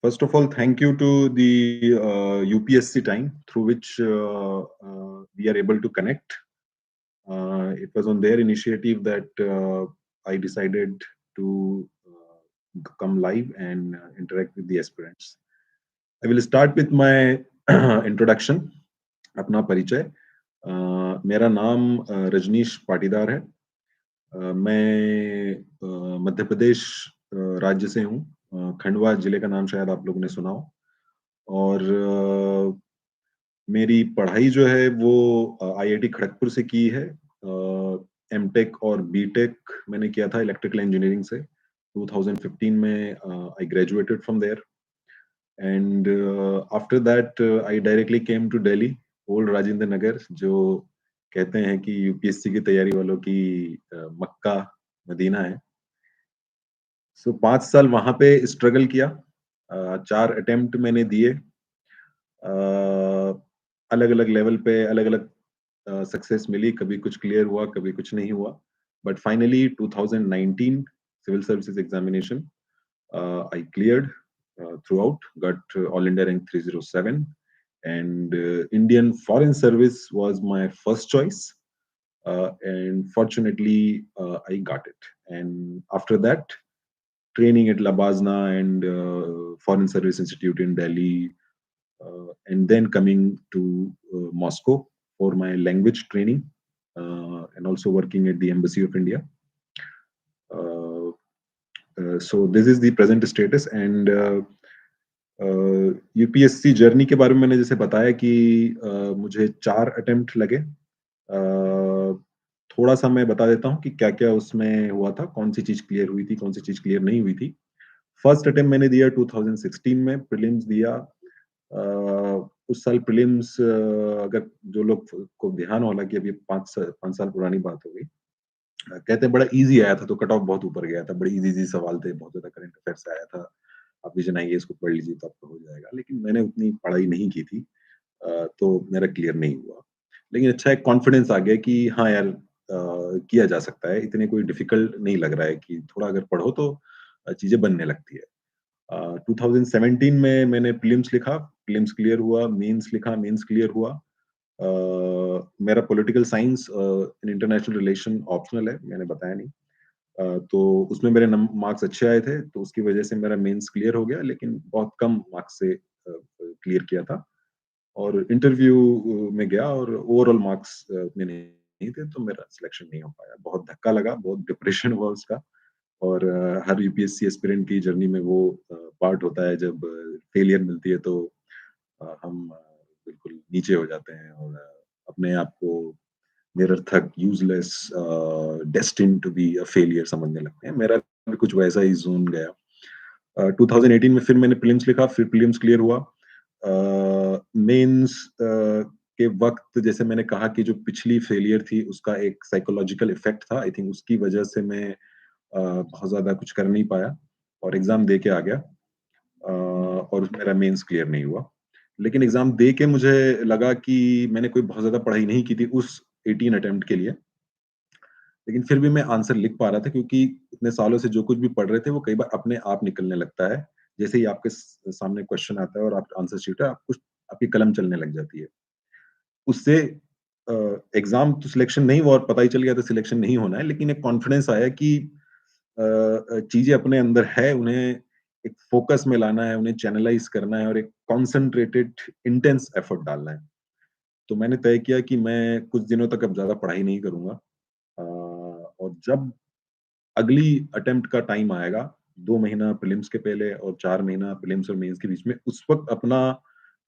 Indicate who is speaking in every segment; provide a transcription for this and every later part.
Speaker 1: First of all, thank you to the UPSC time through which we are able to connect. It was on their initiative that I decided to come live and interact with the aspirants. I will start with my introduction, अपना परिचय. मेरा नाम रजनीश पाटीदार है. मैं मध्य प्रदेश राज्य से हूँ. खंडवा जिले का नाम शायद आप लोगों ने सुना हो. और मेरी पढ़ाई जो है वो आईआईटी खड़गपुर से की है. एमटेक और बीटेक मैंने किया था इलेक्ट्रिकल इंजीनियरिंग से. 2015 में I graduated from there and after that I directly came to Delhi, old Rajendra Nagar, जो कहते हैं कि यूपीएससी की तैयारी वालों की मक्का मदीना है. सो 5 साल वहां पे स्ट्रगल किया. 4 अटेम्प्ट मैंने दिए. अलग अलग लेवल पे अलग अलग सक्सेस मिली. कभी कुछ क्लियर हुआ, कभी कुछ नहीं हुआ. But finally 2019 civil services examination I cleared throughout, got all India rank 307 and Indian Foreign Service was my first choice, and fortunately I got it. And after that, training at Labazna and Foreign Service Institute in Delhi, and then coming to Moscow for my language training, and also working at the Embassy of India. So this is the present status. And UPSC journey के बारे में मैंने जैसे बताया कि मुझे 4 attempt लगे. थोड़ा सा मैं बता देता हूँ कि क्या क्या उसमें हुआ था, कौन सी चीज क्लियर हुई थी, कौन सी चीज क्लियर नहीं हुई थी. फर्स्ट अटेम्प्ट मैंने दिया 2016 में, प्रीलिम्स दिया. उस साल प्रीलिम्स, अगर जो लोग को ध्यान होला कि अभी 5 साल पुरानी बात हो गई, कहते हैं बड़ा इजी आया था, तो कट ऑफ बहुत ऊपर गया था. बड़े इजी सवाल थे, बहुत ज्यादा करंट अफेयर से आया था. आप विजन आइए इसको पढ़ लीजिए तो आपका हो जाएगा. लेकिन मैंने उतनी पढ़ाई नहीं की थी, तो मेरा क्लियर नहीं हुआ. लेकिन अच्छा एक कॉन्फिडेंस आ गया कि हाँ यार, किया जा सकता है. इतने कोई डिफिकल्ट नहीं लग रहा है, कि थोड़ा अगर पढ़ो तो चीजें बनने लगती है. 2017 में मैंने प्रीलिम्स लिखा, प्रीलिम्स क्लियर हुआ. मेंस लिखा, मेंस क्लियर हुआ. मेरा political science in international relation optional है, मैंने बताया नहीं. तो उसमें मेरे मार्क्स अच्छे आए थे, तो उसकी वजह से मेरा मेंस क्लियर हो गया. लेकिन बहुत कम मार्क्स से क्लियर किया था. और इंटरव्यू में गया और ओवरऑल मार्क्स में नहीं थे, तो मेरा सिलेक्शन नहीं हो पाया. बहुत धक्का लगा, बहुत डिप्रेशन हुआ उसका. और हर यूपीएससी एस्पिरेंट की जर्नी में वो पार्ट होता है, जब फेलियर मिलती है तो हम बिल्कुल नीचे हो जाते हैं और अपने आप को निरर्थक, useless, destined to be a failure समझने लगते हैं. मेरा भी कुछ वैसा ही जोन गया. 2018 में फिर मैंने प्रीलिम्स लिखा, फिर प्रीलिम्स क्लियर हुआ. मेंस के वक्त जैसे मैंने कहा कि जो पिछली फेलियर थी उसका एक साइकोलॉजिकल इफेक्ट था. आई थिंक उसकी वजह से मैं बहुत ज्यादा कुछ कर नहीं पाया और एग्जाम दे के आ गया. और मेरा मेंस क्लियर नहीं हुआ. लेकिन एग्जाम दे के मुझे लगा कि मैंने कोई बहुत ज्यादा पढ़ाई नहीं की थी उस 18 अटेम्प्ट के लिए. लेकिन फिर भी मैं आंसर लिख पा रहा था, क्योंकि इतने सालों से जो कुछ भी पढ़ रहे थे वो कई बार अपने आप निकलने लगता है. जैसे ही आपके सामने क्वेश्चन आता है और आप आंसर शीट है, आपकी कलम चलने लग जाती है. उससे एग्जाम तो सिलेक्शन नहीं हुआ और पता ही चल गया था सिलेक्शन नहीं होना है. लेकिन एक कॉन्फिडेंस आया कि चीजें अपने अंदर है, उन्हें एक फोकस में लाना है, उन्हें चैनलाइज करना है और एक कॉन्सेंट्रेटेड इंटेंस एफर्ट डालना है. तो मैंने तय किया कि मैं कुछ दिनों तक अब ज्यादा पढ़ाई नहीं करूंगा. और जब अगली अटेम्प्ट का टाइम आएगा, 2 महीना प्रीलिम्स के पहले और 4 महीना प्रीलिम्स और मेंस के बीच में, उस वक्त अपना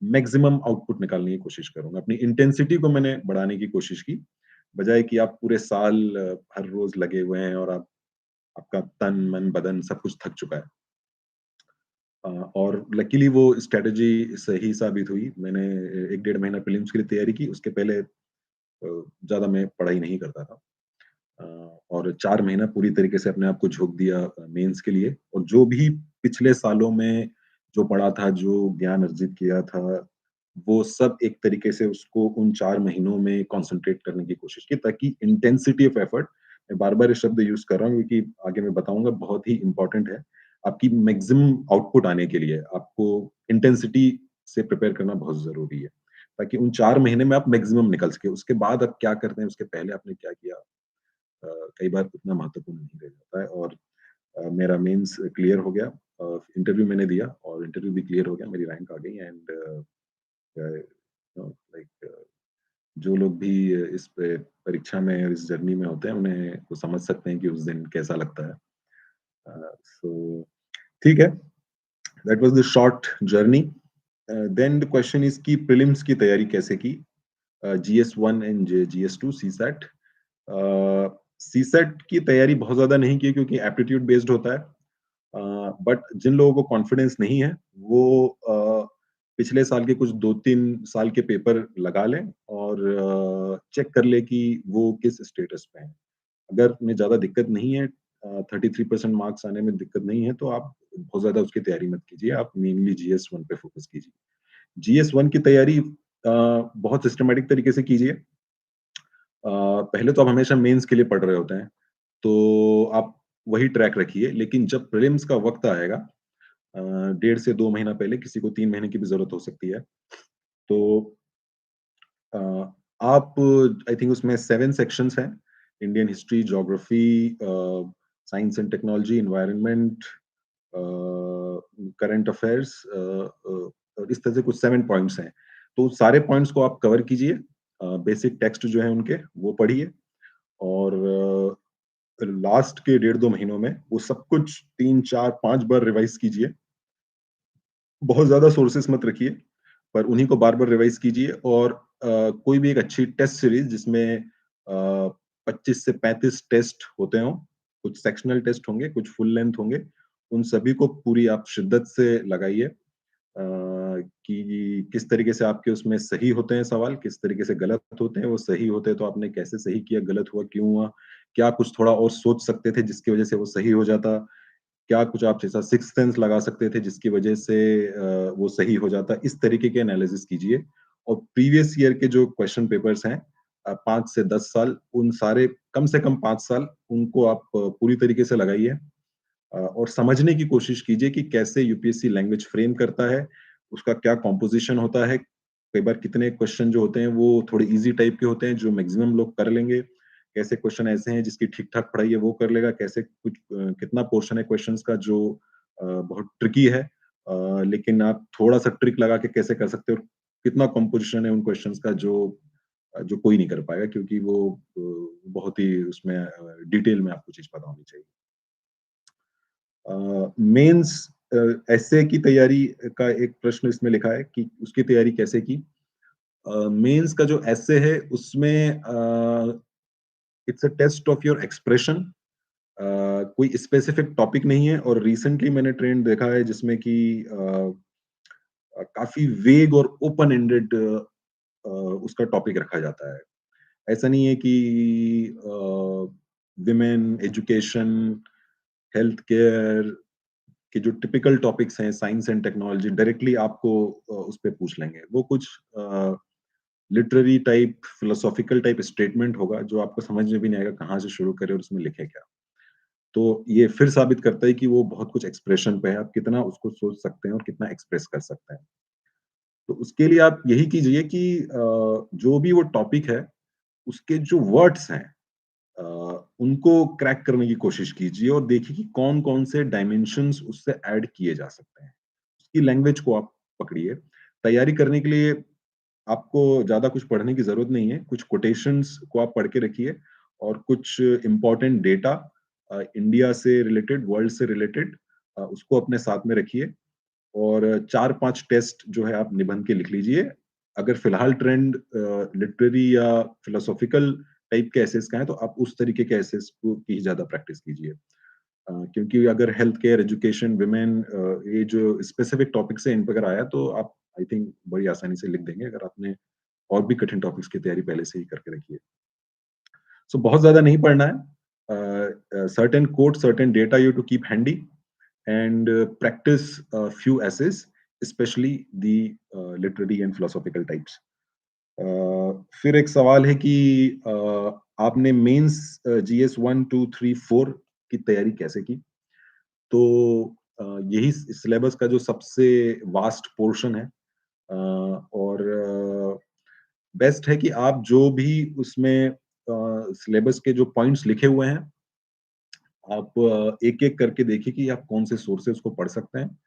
Speaker 1: मैक्सिमम आउटपुट निकालने की कोशिश करूंगा. अपनी इंटेंसिटी को मैंने बढ़ाने की कोशिश की, बजाय कि आप पूरे साल हर रोज लगे हुए हैं और आपका तन मन बदन सब कुछ थक चुका है. और लकीली वो स्ट्रेटजी सही साबित हुई. मैंने 1 डेढ़ महीना प्रीलिम्स के लिए तैयारी की. उसके पहले ज्यादा मैं पढ़ाई नहीं करता था. और 4 महीना पूरी तरीके से अपने आप को झोंक दिया मेंस के लिए. और जो भी पिछले सालों में जो पढ़ा था, जो ज्ञान अर्जित किया था, वो सब एक तरीके से उसको उन 4 महीनों में कंसंट्रेट करने की कोशिश की, ताकि इंटेंसिटी ऑफ एफर्ट, मैं बार-बार ये शब्द यूज़ कर रहा हूँ क्योंकि आगे मैं बताऊँगा, बहुत ही इम्पोर्टेंट है. आपकी मैक्सिमम आउटपुट आने के लिए आपको इंटेंसिटी से प्रिपेयर करना बहुत ज़रूरी है, ताकि उन 4 महीने में आप मैक्सिमम निकल सके। उसके बाद आप क्या करते हैं, उसके पहले आपने क्या किया कई बार उतना महत्वपूर्ण नहीं रह जाता है। और मेरा मेंस क्लियर हो गया, इंटरव्यू मैंने दिया और इंटरव्यू भी क्लियर हो गया, मेरी रैंक आ गई एंड लाइक जो लोग भी इस पे परीक्षा में और इस जर्नी में होते हैं, उन्हें वो समझ सकते हैं कि उस दिन कैसा लगता है। सो ठीक है, that was the short journey. Then the question is कि प्रीलिम्स की तैयारी कैसे की? GS 1 and GS 2 CSAT. CSAT की तैयारी बहुत ज़्यादा नहीं की क्योंकि एप्टीट्यूड बेस्ड होता है। बट जिन लोगों को कॉन्फिडेंस नहीं है, वो पिछले साल के कुछ 2-3 साल के पेपर लगा लें और चेक कर लें कि वो किस स्टेटस पे हैं। अगर उन्हें ज़्यादा दिक्कत नहीं है, 33% मार्क्स आने में दिक्कत नहीं है, तो आप बहुत ज़्यादा उसकी तैयारी मत कीजिए, आप मेनली जीएस 1 पे फोकस कीजिए। जीएस 1 की तैयारी बहुत सिस्टमैटिक तरीके से कीजिए। पहले तो आप हमेशा मेंस के लिए पढ़ रहे होते हैं, तो आप वही ट्रैक रखिए, लेकिन जब प्रीलिम्स का वक़्त आएगा, 1.5 से 2 महीना पहले, किसी को 3 महीने की भी ज़रूरत हो सकती है, तो अ, आप आई थिंक उसमें 7 सेक्शंस हैं, Indian history, geography, science and technology, environment, current affairs, और इस तरह से कुछ 7 पॉइंट्स हैं। तो सारे पॉइंट्स को आप कवर कीजिए, बेसिक टेक्स्ट जो है उनके, वो पढ़िए और लास्ट के 1.5-2 महीनों में वो सब कुछ 3, 4, 5 बार रिवाइज़ कीजिए। बहुत ज़्यादा सोर्सेस मत रखिए, पर उन्हीं को बार-बार रिवाइज़ कीजिए और कोई भी एक अच्छी टेस्ट सीरीज़ जिसमें 25 से 35 टेस्ट होते हों, कुछ सेक्शनल टेस्ट होंगे, कुछ फुल लेंथ होंगे, उन सभी को पूरी आप शिद्दत से लगाइए। कि किस तरीके से आपके उसमें सही होते हैं सवाल, किस तरीके से गलत होते हैं, वो सही होते तो आपने कैसे सही किया, गलत हुआ क्यों हुआ? क्या कुछ थोड़ा और सोच सकते थे जिसकी वजह से वो सही हो जाता? क्या कुछ आप जैसा सिक्स्थ सेंस लगा सकते थे जिसकी वजह से वो सही हो जाता? इस तरीके के एनालिसिस कीजिए और प्रीवियस ईयर के जो क्वेश्चन पेपर्स हैं 5 से 10 साल, उन सारे कम से कम 5 साल उनको आप पूरी तरीके से लगाइए और समझने की कोशिश कीजिए कि कैसे यूपीएससी लैंग्वेज फ्रेम करता है, उसका क्या कॉम्पोज़िशन होता है। कई बार कितने क्वेश्चन जो होते हैं वो थोड़े ईज़ी टाइप के होते हैं जो मैक्सिमम लोग कर लेंगे। कैसे क्वेश्चन ऐसे हैं जिसकी ठीक-ठाक पढ़ाई है वो कर लेगा, कैसे कुछ कितना पोर्शन है क्वेश्चन्स का जो बहुत ट्रिकी है, लेकिन आप थोड़ा-सा ट्रिक लगा के कैसे कर सकते हो, कितना कॉम्पोज़िशन है उन क्वेश्चन्स का जो कोई नहीं कर पाएगा क्योंकि वो बहुत ही उसमें डिटेल में आपको चीज़ पता होनी चाहिए। मेंस एस्से की तैयारी का एक प्रश्न इसमें लिखा है कि उसकी तैयारी कैसे की? मेंस का जो एस्से है उसमें it's a test of your expression. कोई स्पेसिफिक टॉपिक नहीं है और रिसेंटली मैंने ट्रेंड देखा है जिसमें कि काफ़ी वेग और ओपन एंडेड उसका टॉपिक रखा जाता है। ऐसा नहीं है कि विमेन, एजुकेशन, हेल्थ केयर कि जो टिपिकल टॉपिक्स हैं साइंस एंड टेक्नोलॉजी डायरेक्टली आपको उस पे पूछ लेंगे। वो कुछ literary type, philosophical type statement होगा जो आपको समझ में भी नहीं आएगा कहाँ से शुरू करें और उसमें लिखे क्या। तो ये फिर साबित करता है कि वो बहुत कुछ एक्सप्रेशन पे है, आप कितना उसको सोच सकते हैं और कितना एक्सप्रेस कर सकते हैं। तो उसके लिए आप यही कीजिए कि जो भी वो टॉपिक है, उसके जो वर्ड्स हैं अ, उनको क्रैक करने की कोशिश कीजिए और देखिए कि कौन-कौन से डायमेंशंस उससे ऐड किए जा सकते हैं। उसकी लैंग्वेज को आप पकड़िए। तैयारी करने के लिए आपको ज़्यादा कुछ पढ़ने की ज़रूरत नहीं है। कुछ कोटेशंस को आप पढ़ के रखिए और कुछ इम्पोर्टेंट डेटा इंडिया से रिलेटेड, वर्ल्ड से रिलेटेड उसको अपने साथ में रखिए और 4-5 टेस्ट जो है आप निबंध के लिख लीजिए। अगर फिलहाल ट्रेंड लिटरेरी या फिलोसॉफिकल टाइप के एसेस का है, तो आप उस तरीके के एसेस को की ज़्यादा प्रैक्टिस कीजिए। क्योंकि अगर हेल्थ केयर, एजुकेशन, विमेन ये जो स्पेसिफिक टॉपिक्स हैं, इन पे अगर आया तो आप आई थिंक बड़ी आसानी से लिख देंगे अगर आपने और भी कठिन टॉपिक्स की तैयारी पहले से ही करके रखी है। सो बहुत ज़्यादा नहीं पढ़ना है। Certain quotes, certain data you to keep handy and practice a few essays, especially the literary and philosophical types. फिर एक सवाल है कि आपने मेंस जीएस 1, 2, 3, 4 की तैयारी कैसे की? तो यही सिलेबस का जो सबसे वास्ट पोर्शन है। और बेस्ट है कि आप जो भी उसमें सिलेबस के जो पॉइंट्स लिखे हुए हैं, आप एक-एक करके देखिए कि आप कौन से सोर्सेज़ को पढ़ सकते हैं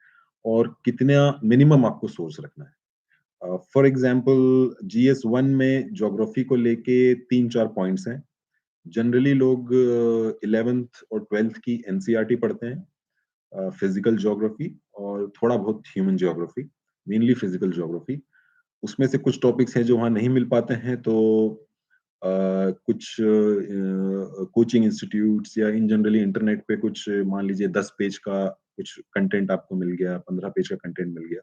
Speaker 1: और कितना मिनिमम आपको सोर्स रखना है। फॉर एग्ज़ाम्पल जीएस 1 में ज्योग्राफी को लेके 3-4 पॉइंट्स हैं। जनरली लोग 11th और 12th की एनसीईआरटी पढ़ते हैं, फिज़िकल ज्योग्राफी और थोड़ा बहुत human geography, mainly physical geography. उसमें से कुछ टॉपिक्स हैं जो वहाँ नहीं मिल पाते हैं, तो कुछ कोचिंग इंस्टीट्यूट्स या इन जनरली इंटरनेट पे कुछ मान लीजिए 10 पेज का कुछ कंटेंट आपको मिल गया, 15 पेज का कंटेंट मिल गया,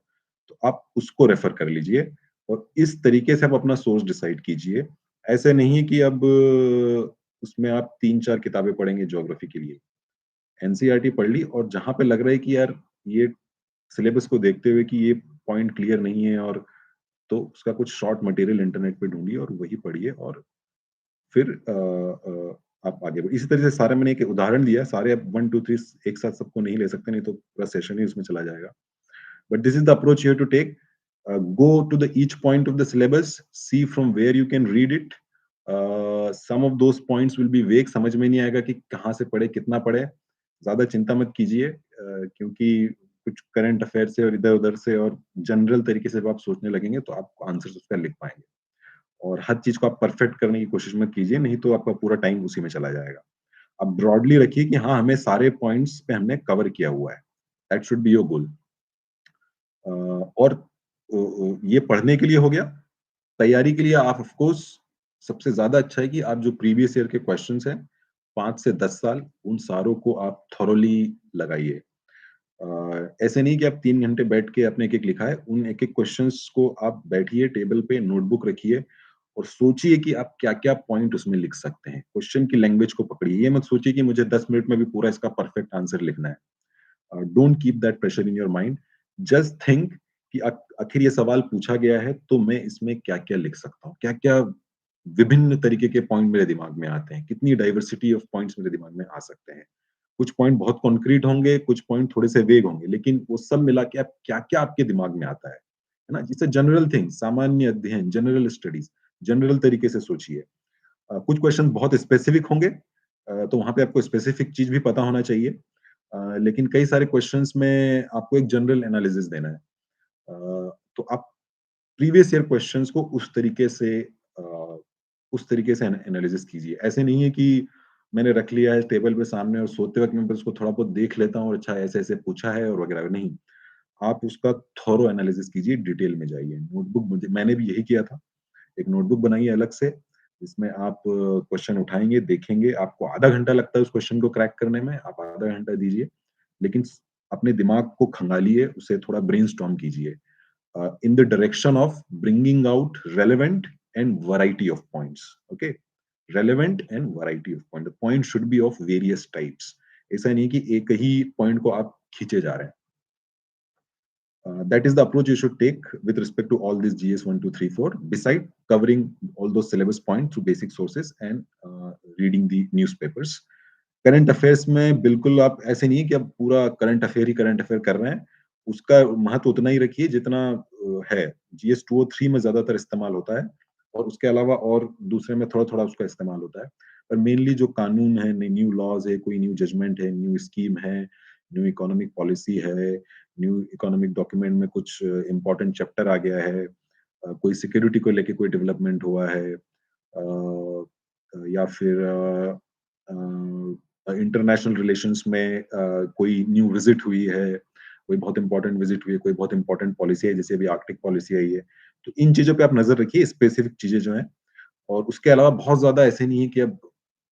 Speaker 1: तो आप उसको रेफर कर लीजिए और इस तरीके से आप अपना सोर्स डिसाइड कीजिए। ऐसा नहीं है कि अब उसमें आप 3-4 किताबें पढ़ेंगे ज्योग्राफी के लिए। एनसीईआरटी पढ़ ली और जहाँ पे लग रहा है कि यार ये सिलेबस को देखते हुए कि ये पॉइंट क्लियर नहीं है, और तो उसका कुछ शॉर्ट मटेरियल इंटरनेट पे ढूँढिए और वही पढ़िए और फिर आप आगे बढ़िए। इसी तरह से सारे मैंने एक उदाहरण दिया है, सारे आप 1, 2, 3 एक साथ सबको नहीं ले सकते, नहीं तो पूरा सेशन ही उसमें चला जाएगा। But this is the approach you have to take. Go to the each point of the syllabus, see from where you can read it. Some of those points will be vague, समझ में नहीं आएगा कि कहाँ से पढ़े, कितना पढ़े। ज़्यादा चिंता मत कीजिए, क्योंकि कुछ करंट अफेयर से और इधर-उधर से और जनरल तरीके से जब आप सोचने लगेंगे तो आप आंसर्स उसका लिख पाएँगे। और हर चीज़ को आप परफेक्ट करने की कोशिश मत कीजिए, नहीं तो आपका पूरा टाइम उसी में चला जाएगा। आप ब्रॉडली रखिए कि हाँ, हमें सारे पॉइंट्स पे हमने कवर किया हुआ है। That should be your goal. और ये पढ़ने के लिए हो गया। तैयारी के लिए आप ऑफ कोर्स सबसे ज़्यादा अच्छा है कि आप जो प्रीवियस ईयर के क्वेश्चन्स हैं, 5 से 10 साल, उन सारों को आप थॉरोली लगाइए। ऐसे नहीं कि आप 3 घंटे बैठ के आपने एक-एक लिखा है, उन एक-एक क्वेश्चन्स को आप बैठिए टेबल पे, नोटबुक रखिए और सोचिए कि आप क्या-क्या पॉइंट उसमें लिख सकते हैं। क्वेश्चन की लैंग्वेज को पकड़िए, ये मत सोचिए कि मुझे 10 मिनट में भी पूरा इसका परफेक्ट आंसर लिखना है। Don't keep that pressure in your mind. Just think कि आखिर ये सवाल पूछा गया है तो मैं इसमें क्या-क्या लिख सकता हूँ? क्या-क्या विभिन्न तरीके के पॉइंट मेरे दिमाग में आते हैं? कितनी डाइवर्सिटी ऑफ पॉइंट्स मेरे दिमाग में आ सकते हैं? कुछ पॉइंट बहुत कॉन्क्रीट होंगे, कुछ पॉइंट थोड़े से वेग होंगे, लेकिन वो सब मिला के आप क्या-क्या आपके दिमाग में आता है ना? इट्स अ जनरल थिंग, सामान्य अध्ययन, जनरल स्टडीज़, जनरल तरीके से सोचिए। कुछ क्वेश्चन बहुत स्पेसिफिक होंगे, तो वहाँ पे आपको स्पेसिफिक चीज़ भी पता होना चाहिए। लेकिन कई सारे क्वेश्चंस में आपको एक जनरल एनालिसिस देना है। तो आप प्रीवियस ईयर क्वेश्चंस को उस तरीके से एनालिसिस कीजिए। ऐसे नहीं है कि मैंने रख लिया है टेबल पे सामने और सोते वक़्त मैं बस उसको थोड़ा बहुत देख लेता हूँ और अच्छा ऐसे-ऐसे पूछा है और वगैरह, नहीं। आप उसका थॉरो एनालिसिस कीजिए, डिटेल में जाइए। नोटबुक मुझे मैंने भी यही किया था। एक नोटबुक बनाइए अलग से, जिसमें आप क्वेश्चन उठाएँगे, देखेंगे, आपको आधा घंटा लगता है उस क्वेश्चन को क्रैक करने में, आप आधा घंटा दीजिए। लेकिन अपने दिमाग को खंगालिए, उसे थोड़ा ब्रेनस्टॉर्म कीजिए in the direction of bringing out relevant and variety of points. Okay, relevant and variety of point, point should be of various types. ऐसा नहीं कि एक ही पॉइंट को आप खींचे जा रहे हैं। That is the approach you should take with respect to all these GS 1, 2, 3, 4, beside covering all those syllabus points through basic sources and reading the newspapers. Current affairs में बिल्कुल आप ऐसे नहीं है कि आप पूरा करंट अफेयर कर रहे हैं। उसका महत्व उतना ही रखिए जितना है। जीएस 2 और 3 में ज़्यादातर इस्तेमाल होता है और उसके अलावा और दूसरे में थोड़ा-थोड़ा उसका इस्तेमाल होता है। पर मेनली जो कानून है, न्यू लॉज़ है, कोई न्यू जजमेंट है, न्यू स्कीम है, न्यू इकोनॉमिक पॉलिसी है, न्यू इकोनॉमिक डॉक्यूमेंट में कुछ इम्पोर्टेंट चैप्टर आ गया है, कोई सिक्योरिटी को लेके कोई डेवलपमेंट हुआ है, या फिर इंटरनेशनल रिलेशंस में कोई न्यू विजिट हुई है, कोई बहुत इंपॉर्टेंट विजिट हुई है, कोई बहुत इंपॉर्टेंट पॉलिसी है, जैसे अभी आर्कटिक पॉलिसी आई है। तो इन चीज़ों पे आप नज़र रखिए, स्पेसिफिक चीज़ें जो हैं। और उसके अलावा बहुत ज़्यादा ऐसे नहीं है कि अब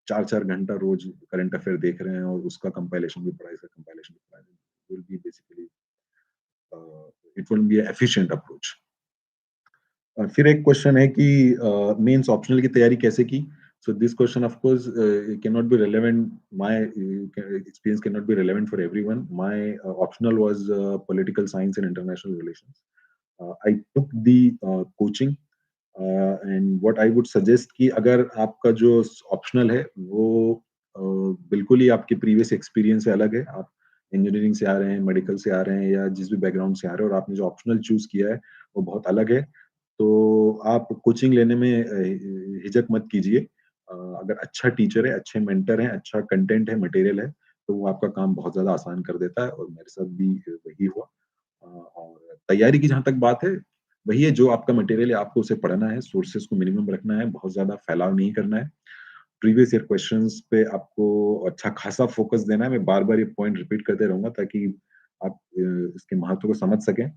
Speaker 1: 4-4 घंटा रोज़ करंट अफेयर देख रहे हैं और उसका कंपाइलेशन भी पढ़ा है, इसका कंपाइलेशन भी पढ़ा है। Will be basically it will be efficient approach. फिर एक क्वेश्चन है कि मेंस ऑप्शनल की तैयारी कैसे की? So this question of course can not be relevant, my experience can not be relevant for everyone. My optional was political science and international relations. I took the coaching and what I would suggest कि अगर आपका जो optional है वो बिल्कुल ही आपके previous experience से अलग है, आप इंजीनियरिंग से आ रहे हैं, मेडिकल से आ रहे हैं या जिस भी बैकग्राउंड से आ रहे हैं और आपने जो ऑप्शनल चूज़ किया है, वो बहुत अलग है, तो आप कोचिंग लेने में हिचक मत कीजिए। अगर अच्छा टीचर है, अच्छे मेंटर हैं, अच्छा कंटेंट है, मटेरियल है, तो वो आपका काम बहुत ज़्यादा आसान कर देता है और मेरे साथ भी वही हुआ। और तैयारी की जहाँ तक बात है, वही है जो आपका मटेरियल है आपको उसे पढ़ना है, सोर्सेज़ को मिनिमम रखना है, बहुत ज़्यादा फैलाव नहीं करना है। प्रीवियस ईयर क्वेश्चंस पे आपको अच्छा खासा फ़ोकस देना है। मैं बार-बार ये पॉइंट रिपीट करते रहूँगा ताकि आप इसके महत्व को समझ सकें,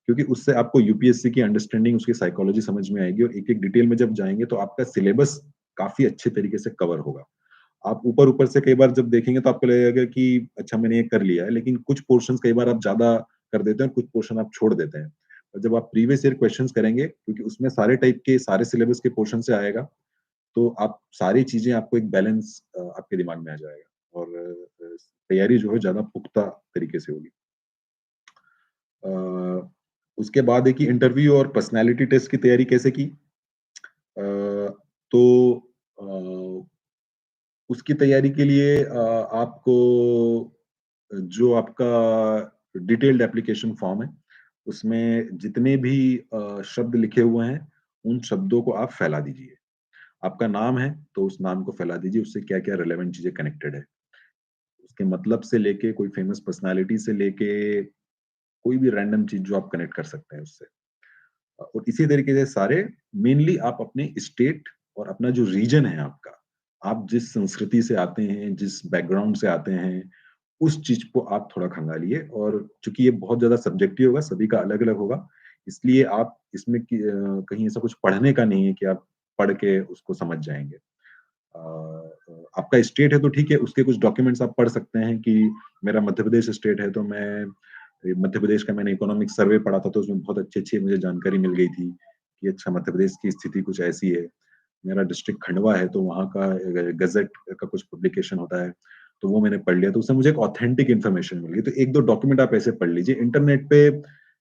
Speaker 1: क्योंकि उससे आपको यूपीएससी की अंडरस्टैंडिंग, उसकी साइकोलॉजी समझ में आएगी और एक-एक डिटेल में जब जाएँगे तो आपका सिलेबस काफ़ी अच्छे तरीके से कवर होगा। आप ऊपर-ऊपर से कई बार जब देखेंगे तो आपको लगेगा कि अच्छा मैंने ये कर लिया है, लेकिन कुछ पोर्शन्स कई बार आप ज़्यादा कर देते हैं, कुछ पोर्शन आप छोड़ देते हैं। और जब आप प्रीवियस ईयर क्वेश्चन्स करेंगे, क्योंकि उसमें सारे टाइप के, सारे सिलेबस के पोर्शन से आएगा, तो आप सारी चीज़ें आपको एक बैलेंस आपके दिमाग में आ जाएगा और तैयारी जो है ज़्यादा पुख्ता तरीके से होगी। अ, उसके बाद है कि इंटरव्यू और पर्सनैलिटी टेस्ट की तैयारी कैसे की? अ, तो अ, उसकी तैयारी के लिए आपको जो आपका डिटेल्ड एप्लीकेशन फॉर्म है, उसमें जितने भी शब्द लिखे हुए हैं, उन शब्दों को आप फैला दीजिए। आपका नाम है, तो उस नाम को फैला दीजिए, उससे क्या-क्या रिलेवेंट चीज़ें कनेक्टेड है। उसके मतलब से लेके, कोई फेमस पर्सनैलिटी से लेके, कोई भी रैंडम चीज़ जो आप कनेक्ट कर सकते हैं उससे। और इसी तरीके से सारे मेनली आप अपने स्टेट और अपना जो रीजन है आपका, आप जिस संस्कृति से आते हैं, जिस बैकग्राउंड से आते हैं, उस चीज़ को आप थोड़ा खंगालिए और चूँकि ये बहुत ज़्यादा सब्जेक्टिव होगा, सभी का अलग-अलग होगा, इसलिए आप इसमें कहीं ऐसा कुछ पढ़ने का नहीं है कि आप पढ़ के उसको समझ जाएँगे। आपका स्टेट है तो ठीक है, उसके कुछ डॉक्यूमेंट्स आप पढ़ सकते हैं कि मेरा मध्य प्रदेश स्टेट है तो मैं मध्य प्रदेश का मैंने इकोनॉमिक सर्वे पढ़ा था तो उसमें बहुत अच्छी-अच्छी मुझे जानकारी मिल गई थी कि अच्छा मध्य प्रदेश की स्थिति कुछ ऐसी है। मेरा डिस्ट्रिक्ट खंडवा है तो वहाँ का गज़ट का कुछ पब्लिकेशन होता है, तो वो मैंने पढ़ लिया तो उससे मुझे एक ऑथेंटिक इन्फॉर्मेशन मिल गई। तो 1-2 डॉक्यूमेंट आप ऐसे पढ़ लीजिए। इंटरनेट पे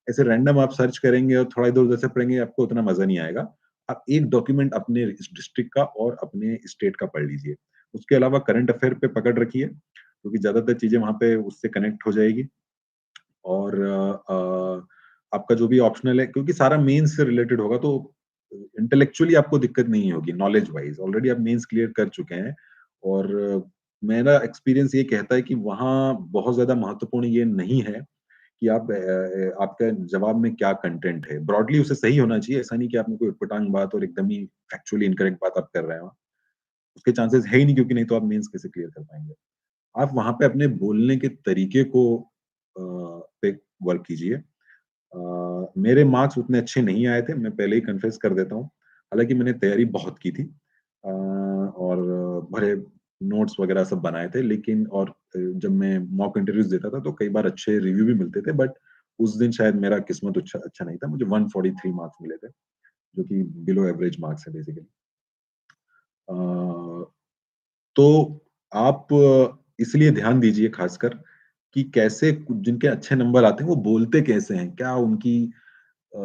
Speaker 1: ऐसे रैंडम आप सर्च करेंगे और थोड़ा इधर-उधर से पढ़ेंगे, आपको उतना मज़ा नहीं आएगा। आप एक डॉक्यूमेंट अपने इस डिस्ट्रिक्ट का और अपने स्टेट का पढ़ लीजिए। उसके अलावा करंट अफेयर पे पकड़ रखिए, क्योंकि ज़्यादातर चीज़ें वहाँ पे उससे कनेक्ट हो जाएगी और आपका जो भी ऑप्शनल है क्योंकि सारा मेंस से रिलेटेड होगा तो इंटेलेक्चुअली आपको दिक्कत नहीं होगी नॉलेज वाइज़। ऑलरेडी आप मेंस क्लियर कर चुके हैं और मेरा एक्सपीरियंस ये कहता है कि वहाँ बहुत ज़्यादा महत्वपूर्ण ये नहीं है कि आप आपका जवाब में क्या कंटेंट है। ब्रॉडली उसे सही होना चाहिए, ऐसा नहीं कि आपने कोई ऊट-पटांग बात और एकदम ही फैक्चुअली इनकरेक्ट बात आप कर रहे हो। उसके चांसेस है ही नहीं क्योंकि नहीं तो आप मेंस कैसे क्लियर कर पाएँगे। आप वहाँ पे अपने बोलने के तरीके को पे वर्क कीजिए। मेरे मार्क्स उतने अच्छे नहीं आए थे, मैं पहले ही कन्फेस कर देता हूँ। हालाँकि मैंने तैयारी बहुत की थी और भरे नोट्स वगैरह सब बनाए थे लेकिन और जब मैं मॉक इंटरव्यूज़ देता था तो कई बार अच्छे रिव्यू भी मिलते थे बट उस दिन शायद मेरा किस्मत अच्छा अच्छा नहीं था। मुझे 143 मार्क्स मिले थे, जो कि बिलो एवरेज मार्क्स है बेसिकली। अ, तो आप इसलिए ध्यान दीजिए खासकर कि कैसे जिनके अच्छे नंबर आते हैं वो बोलते कैसे हैं? क्या उनकी uh,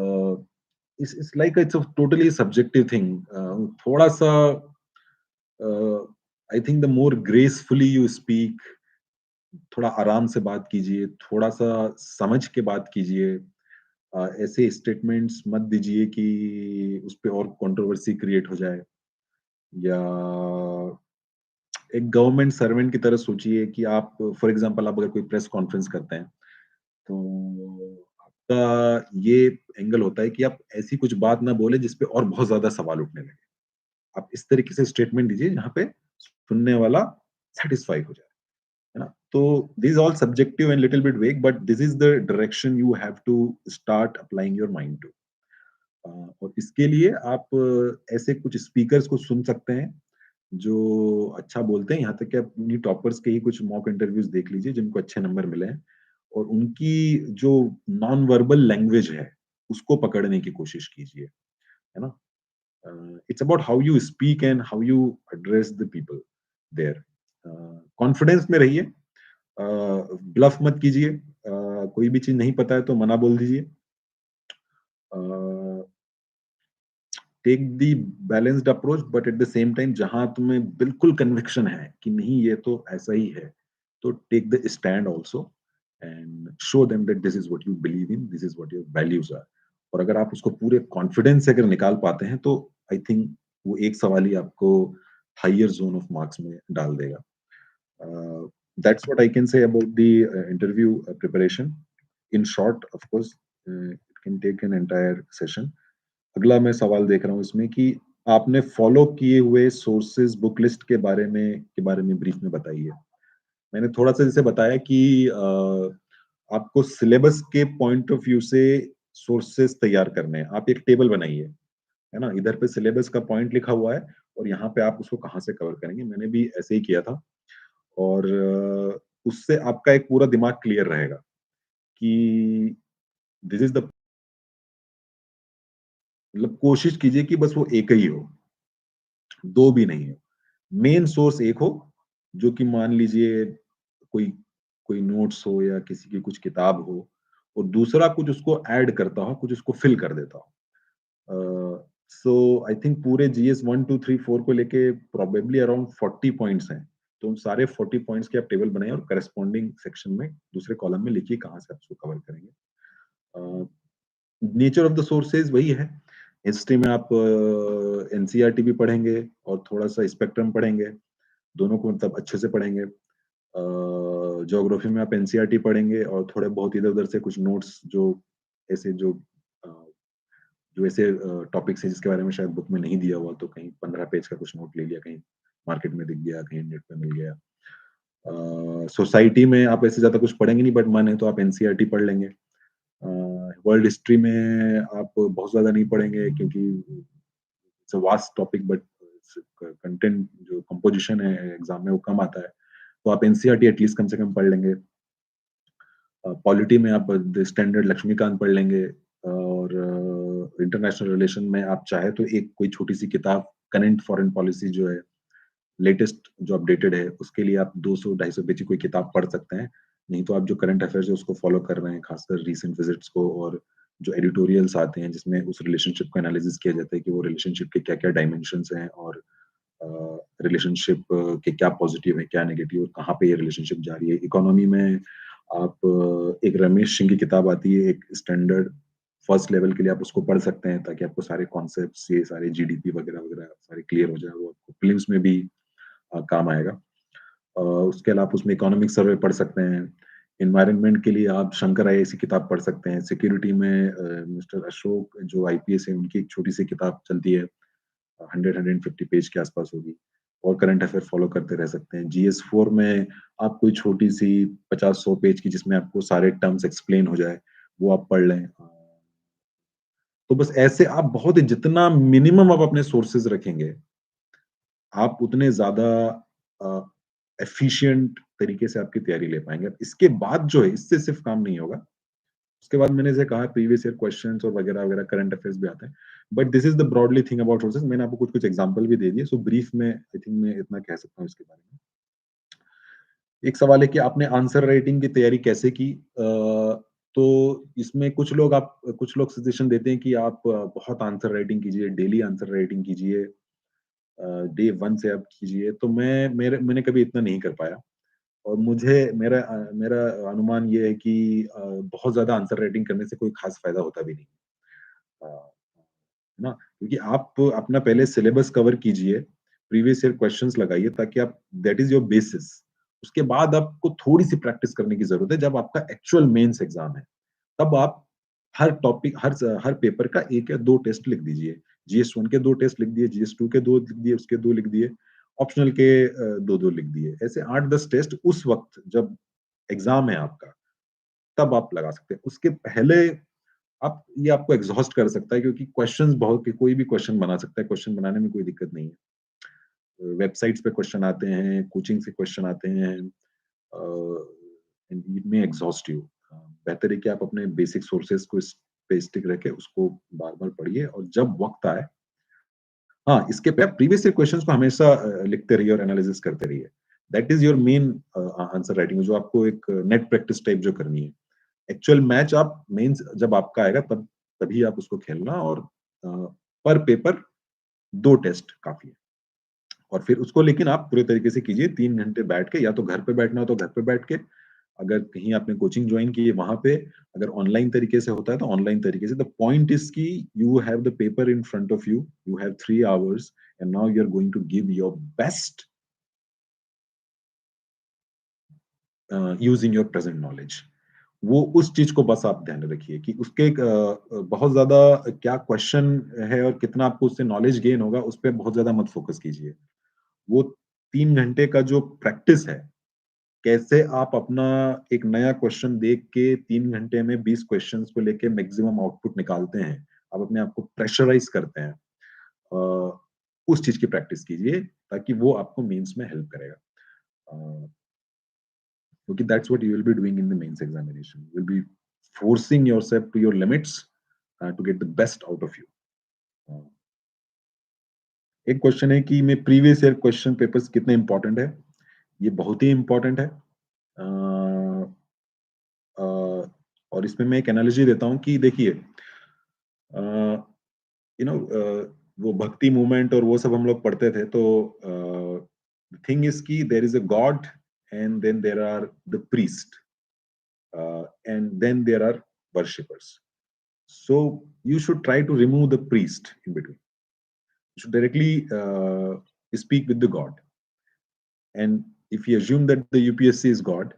Speaker 1: it's like it's a totally subjective thing थोड़ा-सा I think the more gracefully you speak थोड़ा आराम से बात कीजिए, थोड़ा-सा समझ के बात कीजिए। ऐसे स्टेटमेंट्स मत दीजिए कि उसपे और कंट्रोवर्सी क्रिएट हो जाए या एक गवर्नमेंट सर्वेंट की तरह सोचिए कि आप फॉर एग्जांपल आप अगर कोई प्रेस कॉन्फ्रेंस करते हैं, तो आपका ये एंगल होता है कि आप ऐसी कुछ बात ना बोले जिस पे और बहुत ज़्यादा सवाल उठने लगे। आप इस तरीके से स्टेटमेंट दीजिए जहाँ पे सुनने वाला सैटिस्फाई हो जाए, है ना? तो this is all subjective and little bit vague but this is the direction you have to start applying your mind to. Uh, और इसके लिए आप ऐसे कुछ स्पीकर्स को सुन सकते हैं जो अच्छा बोलते हैं, यहाँ तक कि आप उन्हीं टॉपर्स के ही कुछ मॉक इंटरव्यूज़ देख लीजिए जिनको अच्छे नंबर मिले हैं और उनकी जो नॉन वर्बल लैंग्वेज है, उसको पकड़ने की कोशिश कीजिए, है ना? It's about how you speak and how you address the people there. Confidence में रहिए, ब्लफ मत कीजिए, कोई भी चीज़ नहीं पता है तो मना बोल दीजिए। Uh take the balanced approach but at the same time जहाँ तुम्हें बिल्कुल कन्विक्शन है कि नहीं ये तो ऐसा ही है, तो take the stand also. And show them that this is what you believe in, this is what your values are. और अगर आप उसको पूरे कॉन्फिडेंस से अगर निकाल पाते हैं तो आई थिंक वो एक सवाल ही आपको हायर जोन ऑफ मार्क्स में डाल देगा। That's what I can say about the interview preparation in short. Of course it can take an entire session. अगला मैं सवाल देख रहा हूँ इसमें कि आपने फॉलो किए हुए सोर्सेज बुक लिस्ट के बारे में ब्रीफ में बताइए। मैंने थोड़ा-सा जैसे बताया कि आपको सिलेबस के पॉइंट ऑफ व्यू से सोर्सेज तैयार करने हैं। आप एक टेबल बनाइए, है ना? इधर पे सिलेबस का पॉइंट लिखा हुआ है और यहाँ पे आप उसको कहाँ से कवर करेंगे। मैंने भी ऐसे ही किया था और उससे आपका एक पूरा दिमाग क्लियर रहेगा कि दिस इज़ द मतलब कोशिश कीजिए कि बस वो एक ही हो, 2 भी नहीं हो। मेन सोर्स एक हो, जो कि मान लीजिए कोई कोई नोट्स हो या किसी की कुछ किताब हो और दूसरा कुछ उसको ऐड करता हो, कुछ उसको फिल कर देता हो। सो आई थिंक पूरे जीएस 1, 2, 3, 4 को लेके प्रोबेबली अराउंड 40 पॉइंट्स हैं। तो उन सारे 40 पॉइंट्स की आप टेबल बनाइए और करेस्पॉन्डिंग सेक्शन में दूसरे कॉलम में लिखिए कहाँ से आप उसको कवर करेंगे। अ, नेचर ऑफ द सोर्सेज वही है। हिस्ट्री में आप एनसीईआरटी भी पढ़ेंगे और थोड़ा-सा स्पेक्ट्रम पढ़ेंगे, दोनों को मतलब अच्छे से पढ़ेंगे। ज्योग्राफी में आप एनसीईआरटी पढ़ेंगे और थोड़े बहुत इधर-उधर से कुछ नोट्स ऐसे जो अ, जो ऐसे टॉपिक्स हैं जिसके बारे में शायद बुक में नहीं दिया हुआ तो कहीं 15 पेज का कुछ नोट ले लिया, कहीं मार्केट में दिख गया, कहीं नेट पे मिल गया। सोसाइटी में आप ऐसे ज़्यादा कुछ पढ़ेंगे नहीं बट मन है तो आप एनसीईआरटी पढ़ लेंगे। वर्ल्ड हिस्ट्री में आप बहुत ज़्यादा नहीं पढ़ेंगे क्योंकि it's a vast topic but content जो कंपोजिशन है एग्ज़ाम में वो कम आता है। तो आप एनसीईआरटी एटलीस्ट कम से कम पढ़ लेंगे। पॉलिटी में आप द स्टैंडर्ड लक्ष्मीकांत पढ़ लेंगे और इंटरनेशनल रिलेशन में आप चाहे तो एक कोई छोटी-सी किताब करंट फॉरेन पॉलिसी जो है, लेटेस्ट जो अपडेटेड है, उसके लिए आप 200 250 पेज की कोई किताब पढ़ सकते हैं। नहीं तो आप जो करंट अफेयर्स है उसको फॉलो कर रहे हैं, खासकर रीसेंट विजिट्स को और जो एडिटोरियल्स आते हैं जिसमें उस रिलेशनशिप को एनालिसिस किया जाता है कि वो रिलेशनशिप के क्या-क्या डायमेंशन्स हैं और रिलेशनशिप के क्या पॉजिटिव है, क्या नेगेटिव और कहाँ पे ये रिलेशनशिप जा रही है। इकोनॉमी में आप एक रमेश सिंह की किताब आती है, एक स्टैंडर्ड फर्स्ट लेवल के लिए आप उसको पढ़ सकते हैं ताकि आपको सारे कॉन्सेप्ट्स ये सारे जीडीपी वगैरह-वगैरह सारे क्लियर हो जाए, वो आपको प्रीलिम्स में भी काम आएगा। उसके अलावा आप उसमें इकोनॉमिक सर्वे पढ़ सकते हैं। एनवायरनमेंट के लिए आप शंकर आईएएस की किताब पढ़ सकते हैं। सिक्योरिटी में मिस्टर अशोक जो आईपीएस है, उनकी एक छोटी-सी किताब चलती है। 100-150 पेज के आसपास होगी और करंट अफेयर फॉलो करते रह सकते हैं। जीएस 4 में आप कोई छोटी-सी 50-100 पेज की जिसमें आपको सारे टर्म्स एक्सप्लेन हो जाए, वो आप पढ़ लें। तो बस ऐसे आप बहुत जितना मिनिमम आप अपने सोर्सेज़ रखेंगे, आप उतने ज़्यादा अ, एफिशिएंट तरीके से आपकी तैयारी ले पाएँगे। अब इसके बाद जो है, इससे सिर्फ काम नहीं होगा। उसके बाद मैंने जैसे कहा प्रीवियस ईयर क्वेश्चंस और वगैरह-वगैरह करंट अफेयर्स भी आते हैं। But this is the broadly thing about sources. मैंने आपको कुछ-कुछ एग्ज़ाम्पल भी दे दिए। सो ब्रीफ में आई थिंक मैं इतना कह सकता हूँ इसके बारे में। एक सवाल है कि आपने आंसर राइटिंग की तैयारी कैसे की? तो इसमें कुछ लोग सजेशन देते हैं कि आप बहुत आंसर राइटिंग कीजिए, डेली आंसर राइटिंग कीजिए, डे 1 से आप कीजिए। तो मैंने कभी इतना नहीं कर पाया और मेरा अनुमान ये है कि बहुत ज़्यादा आंसर राइटिंग करने से कोई ख़ास फ़ायदा होता भी नहीं। अ, है ना? क्योंकि आप अपना पहले सिलेबस कवर कीजिए, प्रीवियस ईयर क्वेश्चन्स लगाइए ताकि आप दैट इज़ योर बेसिस। उसके बाद आपको थोड़ी-सी प्रैक्टिस करने की ज़रूरत है जब आपका एक्चुअल मेंस एग्ज़ाम है। तब आप हर पेपर का 1 या 2 टेस्ट लिख दीजिए। जीएस 1 के 2 टेस्ट लिख दिए, जीएस 2 के 2 लिख दिए, उसके 2 लिख दिए, ऑप्शनल के 2-2 लिख दिए। ऐसे 8-10 टेस्ट उस वक़्त जब एग्ज़ाम है आपका, तब आप लगा सकते हैं। उसके पहले आप ये आपको एग्ज़ॉस्ट कर सकता है क्योंकि क्वेश्चन्स बहुत कोई भी क्वेश्चन बना सकता है, क्वेश्चन बनाने में कोई दिक्कत नहीं है। वेबसाइट्स पे क्वेश्चन आते हैं, कोचिंग से क्वेश्चन आते हैं and it may exhaust you. बेहतर है कि आप अपने बेसिक सोर्सेज़ को इस पे स्टिक रखें, उसको बार-बार पढ़िए और जब वक़्त आए हाँ, इसके पे आप प्रीवियस ईयर क्वेश्चन्स को हमेशा लिखते रहिए और एनालिसिस करते रहिए। That is your main answer writing जो आपको एक नेट प्रैक्टिस टाइप जो करनी है। एक्चुअल मैच आप मेंस जब आपका आएगा तभी आप उसको खेलना और अ, पर पेपर 2 टेस्ट काफ़ी है। और फिर उसको लेकिन आप पूरे तरीके से कीजिए 3 घंटे बैठ के या तो घर पे बैठना हो तो घर पे बैठ के अगर कहीं आपने कोचिंग ज्वाइन की है वहाँ पे, अगर ऑनलाइन तरीके से होता है तो ऑनलाइन तरीके से। द पॉइंट इज़ कि you have the paper in front of you, you have 3 hours and now you are going to give your best using your present knowledge. वो उस चीज को बस आप ध्यान में रखिए कि उसके बहुत ज्यादा क्या क्वेश्चन है और कितना आपको उससे नॉलेज गेन होगा उस पर बहुत ज्यादा मत फोकस कीजिए। वो 3 घंटे का जो प्रैक्टिस है, कैसे आप अपना एक नया क्वेश्चन देख के 3 घंटे में 20 क्वेश्चंस को लेके मैक्सिमम आउटपुट निकालते हैं, आप अपने आप को प्रेशराइज करते हैं, अ, उस चीज की प्रैक्टिस कीजिए ताकि वो आपको मेंस में हेल्प करेगा। अ, क्योंकि that's what you will be doing in the mains examination, you will be forcing yourself to your limits to get the best out of you. एक क्वेश्चन है कि मैं प्रीवियस ईयर क्वेश्चन पेपर्स कितने important है। ये बहुत ही important है। Uh, अ, और इसमें मैं एक एनालॉजी देता हूँ कि देखिए, यू नो, वो भक्ति मूवमेंट और वो सब हम लोग पढ़ते थे तो थिंग इज कि there is a god and then there are the priest and then there are worshippers. So you should try to remove the priest in between. You should directly speak with the god. And if you assume that the UPSC is god,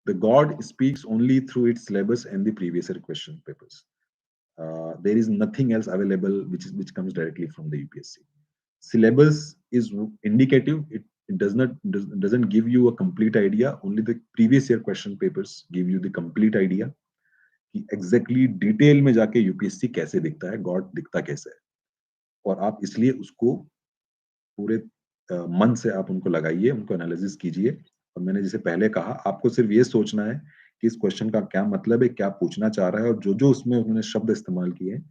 Speaker 1: the god speaks only through its syllabus and the previous year question papers. There is nothing else available which comes directly from the UPSC. Syllabus is indicative. It doesn't give you a complete idea. Only the previous year question papers give you the complete idea कि exactly detail में जाके UPSC कैसे दिखता है, God दिखता कैसे है। और आप इसलिए उसको पूरे मन से आप उनको लगाइए, उनको एनालिसिस कीजिए। और मैंने जैसे पहले कहा, आपको सिर्फ ये सोचना है कि इस क्वेश्चन का क्या मतलब है, क्या पूछना चाह रहा है, और जो-जो उसमें उन्होंने शब्द इस्तेमाल किए हैं,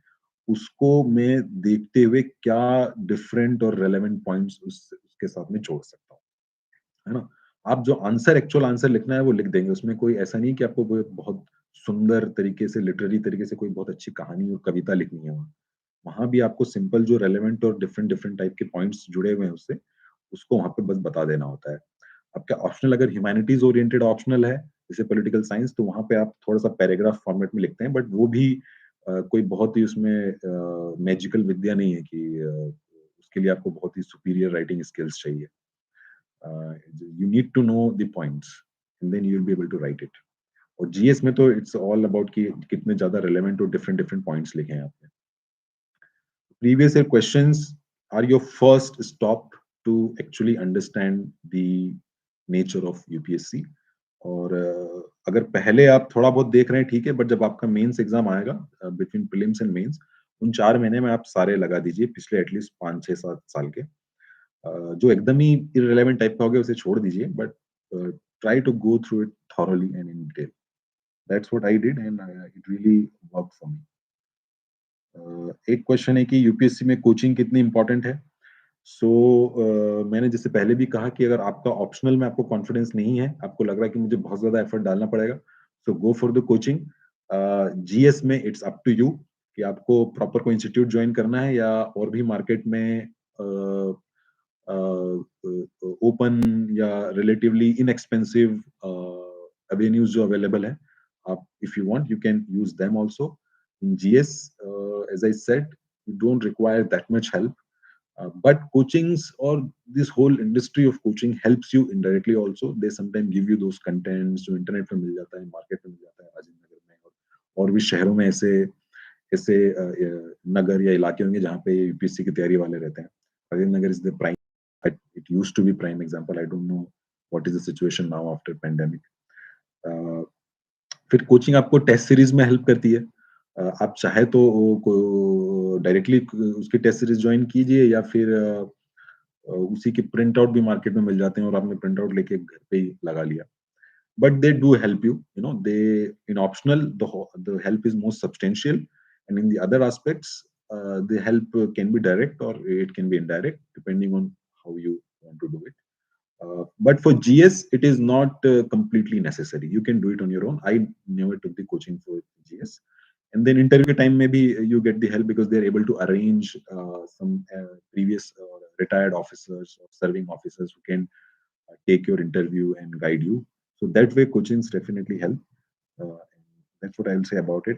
Speaker 1: उसको मैं देखते हुए क्या डिफरेंट और रेलेवेंट पॉइंट्स उसके साथ में जोड़ सकता हूँ, है ना? आप जो आंसर, एक्चुअल आंसर लिखना है वो लिख देंगे, उसमें कोई ऐसा नहीं कि आपको वो बहुत सुंदर तरीके से, लिटरेरी तरीके से कोई बहुत अच्छी कहानी और कविता लिखनी है वहाँ। वहाँ भी आपको सिंपल जो रेलेवेंट और डिफरेंट डिफरेंट टाइप के पॉइंट्स जुड़े हुए हैं उससे, उसको वहाँ पे बस बता देना होता है। आपका ऑप्शनल अगर ह्यूमैनिटीज़ ओरिएंटेड ऑप्शनल है, जैसे पॉलिटिकल साइंस, तो वहाँ पे आप थोड़ा-सा पैराग्राफ फॉर्मेट में लिखते हैं, बट वो भी कोई बहुत ही उसमें मैजिकल विद्या नहीं है कि उसके लिए आपको बहुत ही सुपीरियर राइटिंग स्किल्स चाहिए। You need to know the points and then you'll be able to write it. और जीएस में तो इट्स ऑल अबाउट कि कितने ज़्यादा रिलेवेंट और डिफरेंट डिफरेंट पॉइंट्स लिखे हैं आपने। Previous year questions are your first stop to actually understand the nature of UPSC. और अगर पहले आप थोड़ा बहुत देख रहे हैं ठीक है, बट जब आपका मेंस एग्जाम आएगा, बिटवीन प्रीलिम्स एंड मेंस, उन 4 महीने में आप सारे लगा दीजिए पिछले एटलीस्ट 5, 6, 7 साल के। जो एकदम ही इर्रेलेवेंट टाइप का हो गया उसे छोड़ दीजिए, but try to go through it thoroughly and in detail. That's what I did and it really worked for me. एक क्वेश्चन है कि यूपीएससी में कोचिंग कितनी इंपॉर्टेंट है। सो मैंने जैसे पहले भी कहा कि अगर आपका ऑप्शनल में आपको कॉन्फिडेंस नहीं है, आपको लग रहा है कि मुझे बहुत ज्यादा एफर्ट डालना पड़ेगा, so go for the coaching. GS में इट्स अप टू यू कि आपको प्रॉपर कोई इंस्टीट्यूट ज्वाइन करना है या और भी मार्केट में ओपन या रिलेटिवली इनएक्सपेंसिव एवेन्यूज जो अवेलेबल है, आप if you want you can use them also in GS. As I said, you don't require that much help. But coachings or this whole industry of coaching helps you indirectly also. They sometimes give you those contents जो internet पे मिल जाता है, market में मिल जाता है, राजेंद्र नगर में और भी शहरों में ऐसे ऐसे नगर या इलाके होंगे जहाँ पे यूपीएससी की तैयारी वाले रहते हैं। Rajendra Nagar is the prime, it used to be prime example. I don't know what is the situation now after pandemic. फिर कोचिंग आपको टेस्ट सीरीज में हेल्प करती है। आप चाहे तो डायरेक्टली उसकी टेस्ट सीरीज ज्वाइन कीजिए या फिर उसी के प्रिंट आउट भी मार्केट में मिल जाते हैं और आपने प्रिंट आउट लेके घर पे ही लगा लिया। But they do help you. You know, they in optional the help is most substantial, and in the other aspects, the help can be direct or it can be indirect depending on how you want to do it. But for GS, it is not completely necessary. You can do it on your own. I never took the coaching for GS. And then interview time, maybe you get the help because they're able to arrange some previous retired officers or serving officers who can take your interview and guide you. So that way coachings definitely help. That's what I will say about it.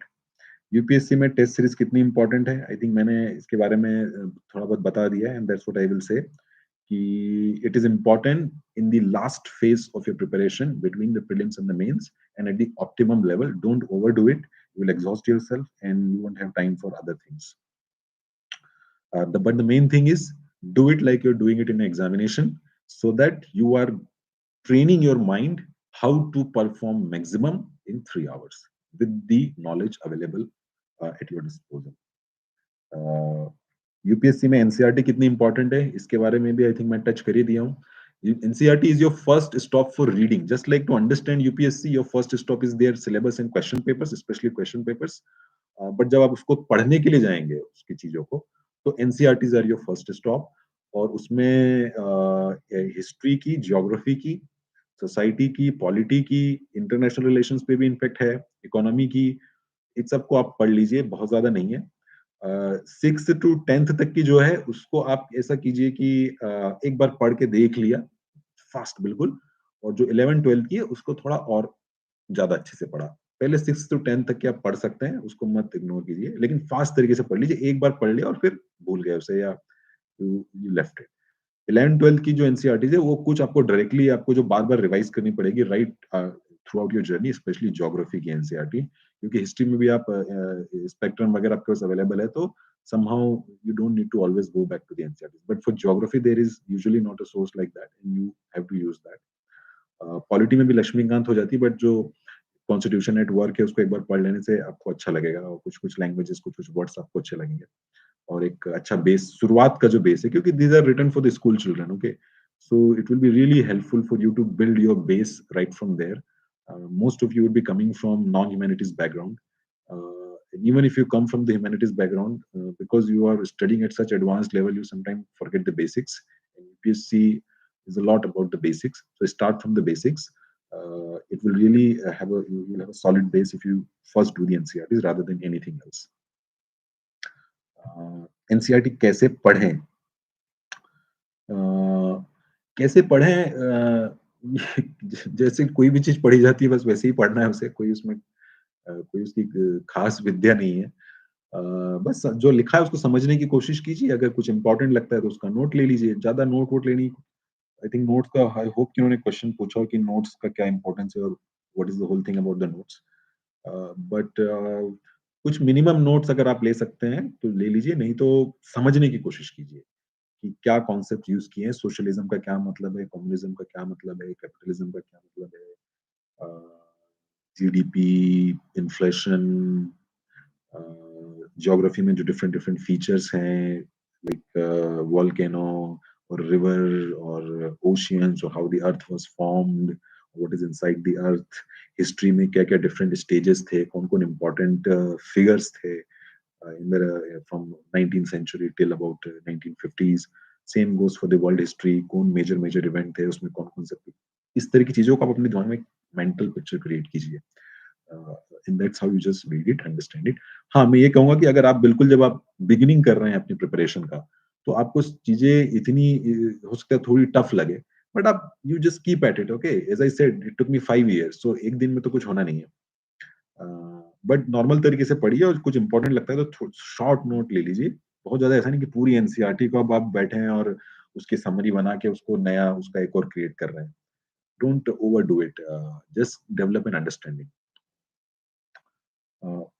Speaker 1: UPSC में test series कितनी important है, I think मैंने इसके बारे में थोड़ा बहुत बता दिया है, and that's what I will say कि it is important in the last phase of your preparation between the prelims and the mains and at the optimum level. Don't overdo it, you will exhaust yourself and you won't have time for other things. But the main thing is do it like you're doing it in an examination, so that you are training your mind how to perform maximum in 3 hours with the knowledge available at your disposal. UPSC में NCERT कितनी important है इसके बारे में भी I think मैं touch कर ही दिया हूँ. NCERT is your first stop for reading. Just like to understand UPSC, your first stop is their syllabus and question papers, especially question papers. But जब आप उसको पढ़ने के लिए जाएंगे उसकी चीजों को, तो NCERTs are your first stop. और उसमें हिस्ट्री की, ज्योग्राफी की, सोसाइटी की, पॉलिटी की, इंटरनेशनल रिलेशंस पे भी इनफेक्ट है, इकोनॉमी की, इन सबको आप पढ़ लीजिए, बहुत ज्यादा नहीं है. 6th to 10th तक की जो है उसको आप ऐसा कीजिए कि एक बार पढ़ के देख लिया फास्ट बिल्कुल, और जो 11th-12th की है उसको थोड़ा और ज्यादा अच्छे से पढ़ा. पहले 6th to 10th तक की आप पढ़ सकते हैं, उसको मत इग्नोर कीजिए, लेकिन फास्ट तरीके से पढ़ लीजिए. एक बार पढ़ लिया और फिर भूल गए उसे, या यू लेफ्ट इट. 11th-12th की जो एनसीईआरटीज है वो कुछ आपको डायरेक्टली आपको जो बार बार रिवाइज करनी पड़ेगी right through out your journey, specially geography की एनसीईआरटी, क्योंकि हिस्ट्री में भी आप स्पेक्ट्रम वगैरह आपके पास अवेलेबल है, तो somehow you don't need to always go back to the NCERTs. But for geography, there is usually not a source like that, and you have to use that. Polity में भी लक्ष्मीकांत हो जाती है, but जो constitution at work है उसको एक बार पढ़ लेने से आपको अच्छा लगेगा, और कुछ कुछ लैंग्वेजेस, कुछ कुछ वर्ड्स आपको अच्छे लगेंगे, और एक अच्छा बेस, शुरुआत का जो बेस है, क्योंकि these are written for the school children. Okay, so it will be really helpful for you to build your base right from there. Most of you would be coming from non-humanities background. And even if you come from the humanities background, because you are studying at such advanced level, you sometimes forget the basics. And UPSC is a lot about the basics. So start from the basics. It will really you will have a solid base if you first do the NCERTs rather than anything else. NCERT कैसे पढ़ें? कैसे पढ़ें? जैसे कोई भी चीज पढ़ी जाती है बस वैसे ही पढ़ना है उसे, कोई उसमें कोई उसकी खास विद्या नहीं है. बस जो लिखा है उसको समझने की कोशिश कीजिए. अगर कुछ इंपॉर्टेंट लगता है तो उसका नोट ले लीजिए. ज्यादा नोट वोट लेनी, आई थिंक नोट्स का, आई होप कि उन्होंने क्वेश्चन पूछा हो कि नोट्स का क्या इंपॉर्टेंस है और what is the whole thing about the notes. But कुछ मिनिमम नोट्स अगर आप ले सकते हैं तो ले लीजिए, नहीं तो समझने की कोशिश कीजिए कि क्या कॉन्सेप्ट यूज किए हैं, सोशलिज्म का क्या मतलब है, कम्युनिज्म का क्या मतलब है, कैपिटलिज्म का क्या मतलब है, जीडीपी, इन्फ्लेशन, ज्योग्राफी में जो डिफरेंट डिफरेंट फीचर्स हैं, लाइक वोल्केनो और रिवर और ओशियंस, और how the earth was formed, what is inside the earth. History में क्या क्या डिफरेंट स्टेजेस थे, कौन कौन इंपॉर्टेंट फिगर्स थे in the from 19th century till about 1950s. Same goes for the world history. कौन मेजर मेजर इवेंट थे, उसमें कौन कौन से, इस तरह की चीजों को आप अपने दिमाग में मेंटल पिक्चर क्रिएट कीजिए. And that's how you just read it, understand it. हाँ, मैं ये कहूंगा कि अगर आप बिल्कुल जब आप बिगिनिंग कर रहे हैं अपनी प्रिपरेशन का, तो आपको चीजें इतनी हो सकता है थोड़ी टफ लगे, बट आप you just keep at it. Okay, as I said it took me 5 years, so एक दिन में तो कुछ होना नहीं है. बट नॉर्मल तरीके से पढ़िए, और कुछ इंपॉर्टेंट लगता है तो शॉर्ट नोट ले लीजिए. बहुत ज्यादा ऐसा नहीं कि पूरी एनसीईआरटी को अब आप बैठे हैं और उसकी समरी बना के उसको नया उसका एक और क्रिएट कर रहे हैं. Don't overdo it, just develop an understanding.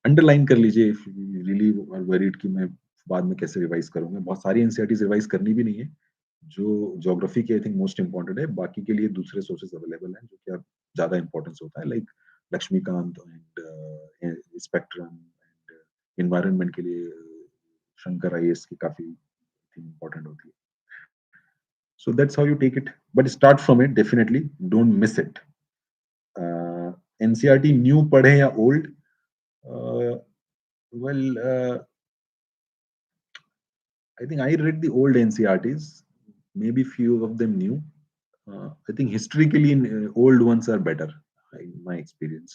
Speaker 1: Underline कर लीजिए if you really are worried कि मैं बाद में कैसे रिवाइज करूंगा. बहुत सारी एनसीईआरटीज रिवाइज करनी भी नहीं है. जो ज्योग्राफी के आई थिंक मोस्ट इंपॉर्टेंट है, बाकी के लिए दूसरे सोर्सेज अवेलेबल हैं जो कि आप ज्यादा इंपॉर्टेंस होता है, like Laxmikanth and spectrum and environment के लिए शंकर आईएएस की काफी इंपॉर्टेंट होती है. So that's how you take it, but start from it, definitely don't miss it. NCERT new पढ़े या old? Well, I think I read the old NCRTs, maybe few of them new. I think historically old ones are better, in my experience.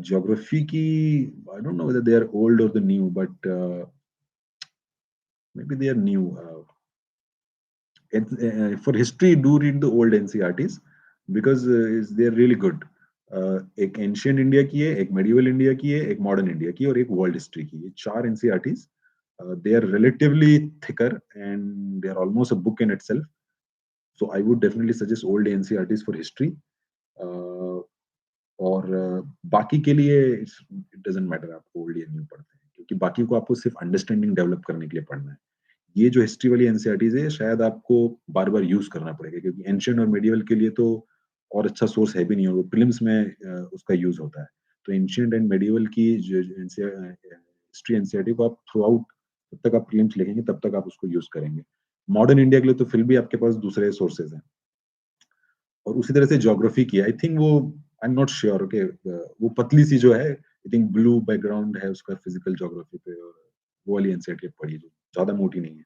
Speaker 1: Geography ki, I don't know whether they are old or the new, but maybe they are new. For history, do read the old NCRTs. Because is they are really good. एक ancient India की है, एक medieval India की है, एक modern India की और एक वर्ल्ड हिस्ट्री की। ये 4 NCERTs they are relatively thicker and they are almost a book in itself. So I would definitely suggest old NCERTs for history. Uh, और बाकी के लिए इट डजंट मैटर आप ओल्ड या न्यू पढ़ते हैं क्योंकि बाकी को आपको सिर्फ अंडरस्टैंडिंग डेवलप करने के लिए पढ़ना है। ये जो हिस्ट्री वाली एनसीईआरटीज़ है शायद आपको बार-बार यूज़ करना पड़ेगा क्योंकि एंशिएंट और मेडिएवल के लिए तो और अच्छा सोर्स है भी नहीं और वो प्रीलिम्स में उसका यूज़ होता है। तो एंशिएंट एंड मेडिएवल की जो हिस्ट्री एनसीईआरटी को आप थ्रू आउट जब तक आप प्रीलिम्स लिखेंगे तब तक आप उसको यूज़ करेंगे। मॉडर्न इंडिया के लिए तो फिर भी आपके पास दूसरे सोर्सेज़ हैं। और उसी तरह से ज्योग्राफी की आई थिंक वो I am not sure okay वो पतली सी जो है आई थिंक ब्लू बैकग्राउंड है उसका फिजिकल ज्योग्राफी पे और वो वाली एनसीईआरटी पढ़ी जो ज़्यादा मोटी नहीं है।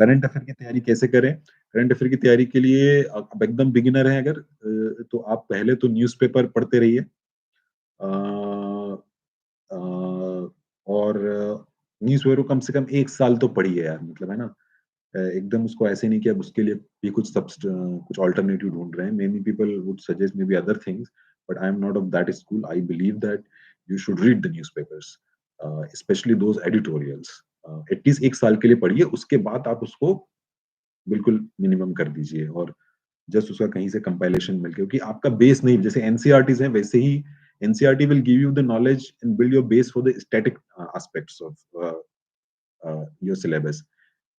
Speaker 1: करंट अफेयर की तैयारी कैसे करें? करंट अफेयर की तैयारी के लिए आप एकदम बिगिनर हैं अगर तो आप पहले तो न्यूज़पेपर पढ़ते रहिए। अ अ, और न्यूज़पेपर को कम से कम 1 साल तो पढ़िए यार मतलब है ना? एकदम उसको ऐसे नहीं कि आप उसके लिए भी कुछ अल्टरनेटिव ढूँढ रहे हैं। Many people would suggest may be other things, but I am not of that school. I believe that you should read the newspapers specially those editorials. At least 1 साल के लिए पढ़िए, उसके बाद आप उसको बिल्कुल मिनिमम कर दीजिए और जस्ट उसका कहीं से कंपाइलेशन मिल क्योंकि आपका बेस नहीं जैसे एनसीईआरटीज़ हैं वैसे ही NCERT will give you the knowledge and build your base for the static aspects of your syllabus.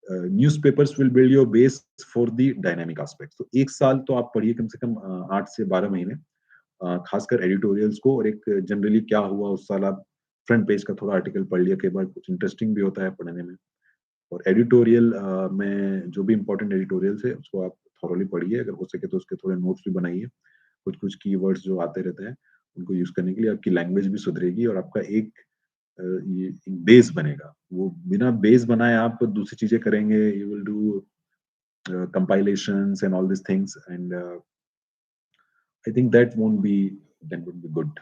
Speaker 1: Newspapers will build your base for the dynamic aspects. तो 1 साल तो आप पढ़िए कम से कम 8 से 12 महीने खासकर एडिटोरियल्स को और एक जनरली क्या हुआ उस साल आप फ्रंट पेज का थोड़ा आर्टिकल पढ़ लिया, कई बार कुछ इंटरेस्टिंग भी होता है पढ़ने में। और एडिटोरियल में जो भी इम्पोर्टेंट एडिटोरियल्स है उसको आप थॉरोली पढ़िए, अगर हो सके तो उसके थोड़े नोट्स भी बनाइए। कुछ-कुछ कीवर्ड्स जो आते रहते हैं, उनको यूज़ करने के लिए आपकी लैंग्वेज भी सुधरेगी और आपका एक ये एक बेस बनेगा। वो बिना बेस बनाए आप दूसरी चीज़ें करेंगे, you will do compilations and all these things and I think that won't be good.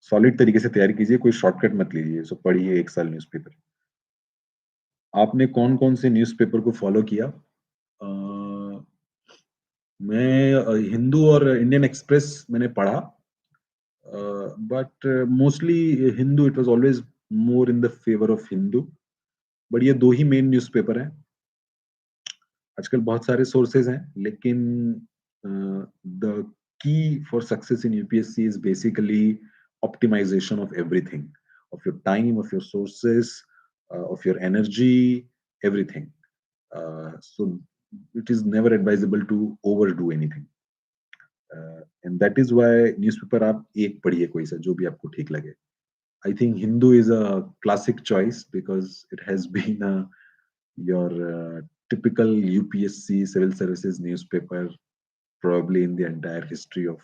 Speaker 1: Solid तरीके से तैयारी कीजिए, कोई शॉर्टकट मत लीजिए, सो पढ़िए 1 साल न्यूज़पेपर। आपने कौन-कौन से न्यूज़पेपर को फ़ॉलो किया? मैं हिंदू और इंडियन एक्सप्रेस मैंने पढ़ा but mostly Hindu it was always more in the favour of Hindu, but ये 2 ही मेन न्यूज़पेपर हैं। आजकल बहुत सारे सोर्सेज़ हैं, लेकिन the key for success in UPSC is basically optimization of everything, of your time, of your sources, of your energy, everything. So it is never advisable to overdo anything. And that is why newspaper आप एक पढ़िए कोई सा जो भी आपको ठीक लगे। I think Hindu is a classic choice because it has been your typical UPSC civil services newspaper probably in the entire history of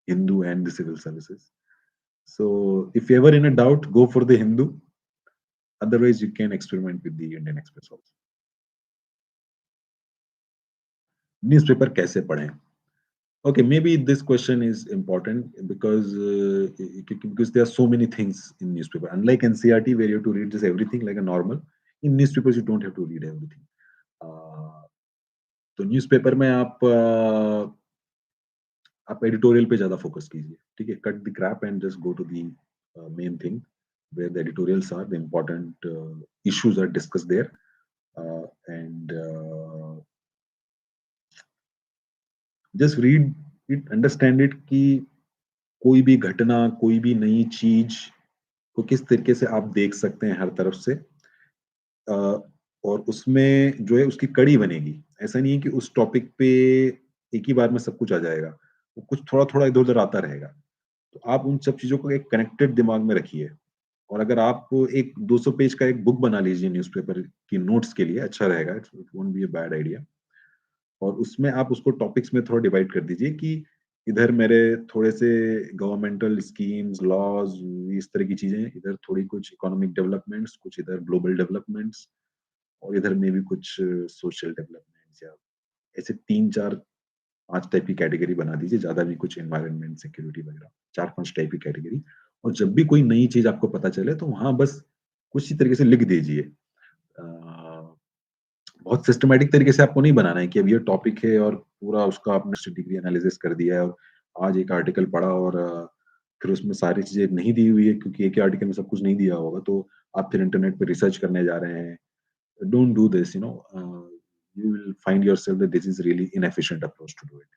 Speaker 1: Hindu and the civil services. So if you're ever in a doubt, go for the Hindu. Otherwise, you can experiment with the Indian Express also. Newspaper कैसे पढ़ें? Okay, maybe this question is important because there are so many things in newspaper. Unlike NCERT, where you have to read just everything like a normal, in newspapers you don't have to read everything. Uh, तो newspaper में आप editorial पे ज़्यादा focus कीजिए, ठीक है? Cut the crap and just go to the main thing where the editorials are, the important issues are discussed there, and just read it, understand it कि कोई भी घटना, कोई भी नई चीज़ को किस तरीके से आप देख सकते हैं हर तरफ से अ, और उसमें जो है उसकी कड़ी बनेगी। ऐसा नहीं है कि उस टॉपिक पे एक ही बार में सब कुछ आ जाएगा। वो कुछ थोड़ा-थोड़ा इधर-उधर आता रहेगा। तो आप उन सब चीज़ों को एक कनेक्टेड दिमाग में रखिए और अगर आप एक 200 पेज का एक बुक बना लीजिए न्यूज़पेपर की नोट्स के लिए, अच्छा रहेगा। It won't be a bad idea. और उसमें आप उसको टॉपिक्स में थोड़ा डिवाइड कर दीजिए कि इधर मेरे थोड़े से गवर्नमेंटल स्कीम्स, लॉज़ इस तरह की चीज़ें, इधर थोड़ी कुछ इकोनॉमिक डेवलपमेंट्स, कुछ इधर ग्लोबल डेवलपमेंट्स और इधर में भी कुछ सोशल डेवलपमेंट्स या ऐसे 3-4 5 टाइप की कैटेगरी बना दीजिए, ज़्यादा भी कुछ एनवायरनमेंट, सिक्योरिटी वगैरह 4-5 टाइप की कैटेगरी और जब भी कोई नई चीज़ आपको पता चले तो वहाँ बस कुछ ही तरीके से लिख दीजिए। अ बहुत सिस्टमैटिक तरीके से आपको नहीं बनाना है कि अब ये टॉपिक है और पूरा उसका आपने डिग्री एनालिसिस कर दिया है और आज एक आर्टिकल पढ़ा और फिर उसमें सारी चीज़ें नहीं दी हुई है क्योंकि एक ही आर्टिकल में सब कुछ नहीं दिया होगा, तो आप फिर इंटरनेट पे रिसर्च करने जा रहे हैं। Don't do this, you will find yourself that this is really inefficient approach to do it.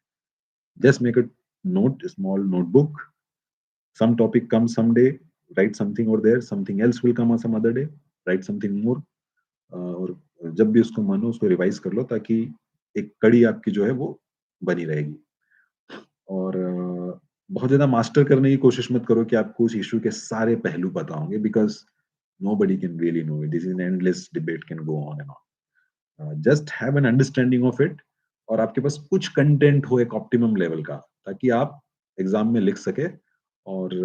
Speaker 1: Just make a note, a small notebook. Some topic comes someday, write something over there. Something else will come on some other day. Write something more. और जब भी उसको मन हो उसको revise कर लो ताकि एक कड़ी आपकी जो है वो बनी रहेगी। और बहुत ज़्यादा मास्टर करने की कोशिश मत करो कि आपको उस इश्यू के सारे पहलू पता होंगे because nobody can really know it. This is an endless debate can go on and on. Just have an understanding of it और आपके पास कुछ कंटेंट हो एक ऑप्टिमम लेवल का ताकि आप एग्जाम में लिख सके और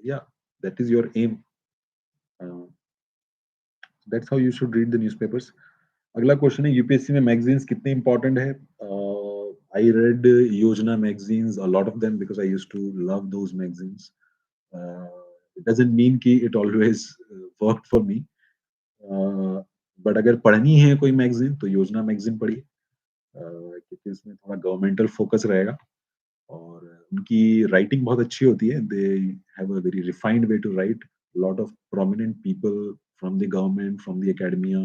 Speaker 1: या that is your aim. That's how you should read the newspapers. अगला क्वेश्चन है यूपीएससी में मैगजीन्स कितने इंपॉर्टेंट है। I read Yojana magazines a lot of them because I used to love those magazines. It doesn't mean कि it always worked for me, but अगर पढ़नी है कोई मैगजीन तो योजना मैगजीन पढ़िए, क्योंकि इसमें थोड़ा गवर्नमेंटल फोकस रहेगा और उनकी राइटिंग बहुत अच्छी होती है। They have a very refined way to write. Lot of prominent people from the government, from the academia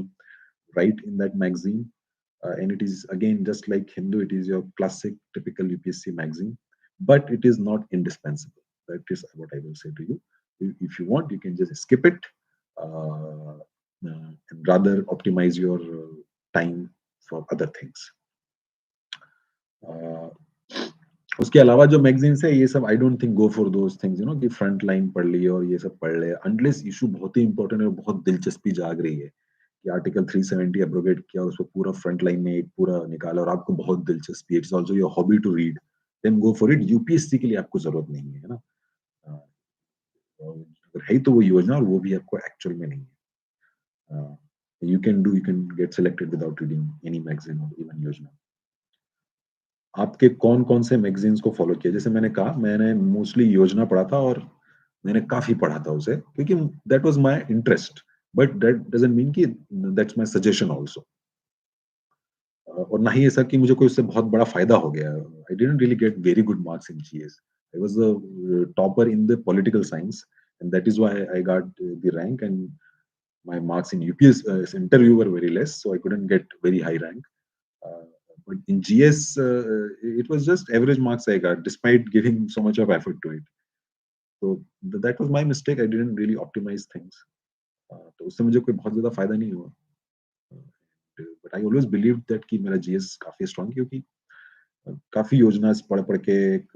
Speaker 1: write in that magazine. And it is again just like Hindu, it is your classic typical UPSC magazine, but it is not indispensable. That is what I will say to you. If you want, you can just skip it, and rather optimize your time for other things. Uh, उसके अलावा जो magazines है ये सब I don't think go for those things, कि front line पढ़ ली और ये सब पढ़ ले, अनलेस इशू बहुत ही इंपॉर्टेंट है और बहुत दिलचस्पी जाग रही है कि आर्टिकल 370 एब्रोगेट किया और उसको पूरा फ्रंट लाइन में एक पूरा निकाला और आपको बहुत दिलचस्पी है, it's also your hobby to read, then go for it. UPSC के लिए आपको जरूरत नहीं है ना। अगर है तो वो योजना और वो भी आपको एक्चुअल में नहीं है। You can get selected without reading any magazine और इवन योजना। आपके कौन-कौन से मैगज़ीन्स को फ़ॉलो किया? जैसे मैंने कहा, मैंने मोस्टली योजना पढ़ा था और मैंने काफ़ी पढ़ा था उसे क्योंकि that was my interest, but that doesn't mean कि दैट्स माय सजेशन आल्सो। और ना ही ऐसा कि मुझे कोई उससे बहुत बड़ा फ़ायदा हो गया। I didn't really get very good marks in GS. I was the topper in the political science and that is why I got the rank and my marks in UPS interview were very less, so I couldn't get very high rank. Uh, but in GS, it was just average marks I got, despite giving so much of effort to it. So that was my mistake. I didn't really optimize things. तो उससे मुझे कोई बहुत ज़्यादा फायदा नहीं हुआ। But I always believe that कि मेरा जीएस काफ़ी स्ट्रॉन्ग, क्योंकि काफ़ी योजना पढ़-पढ़ के एक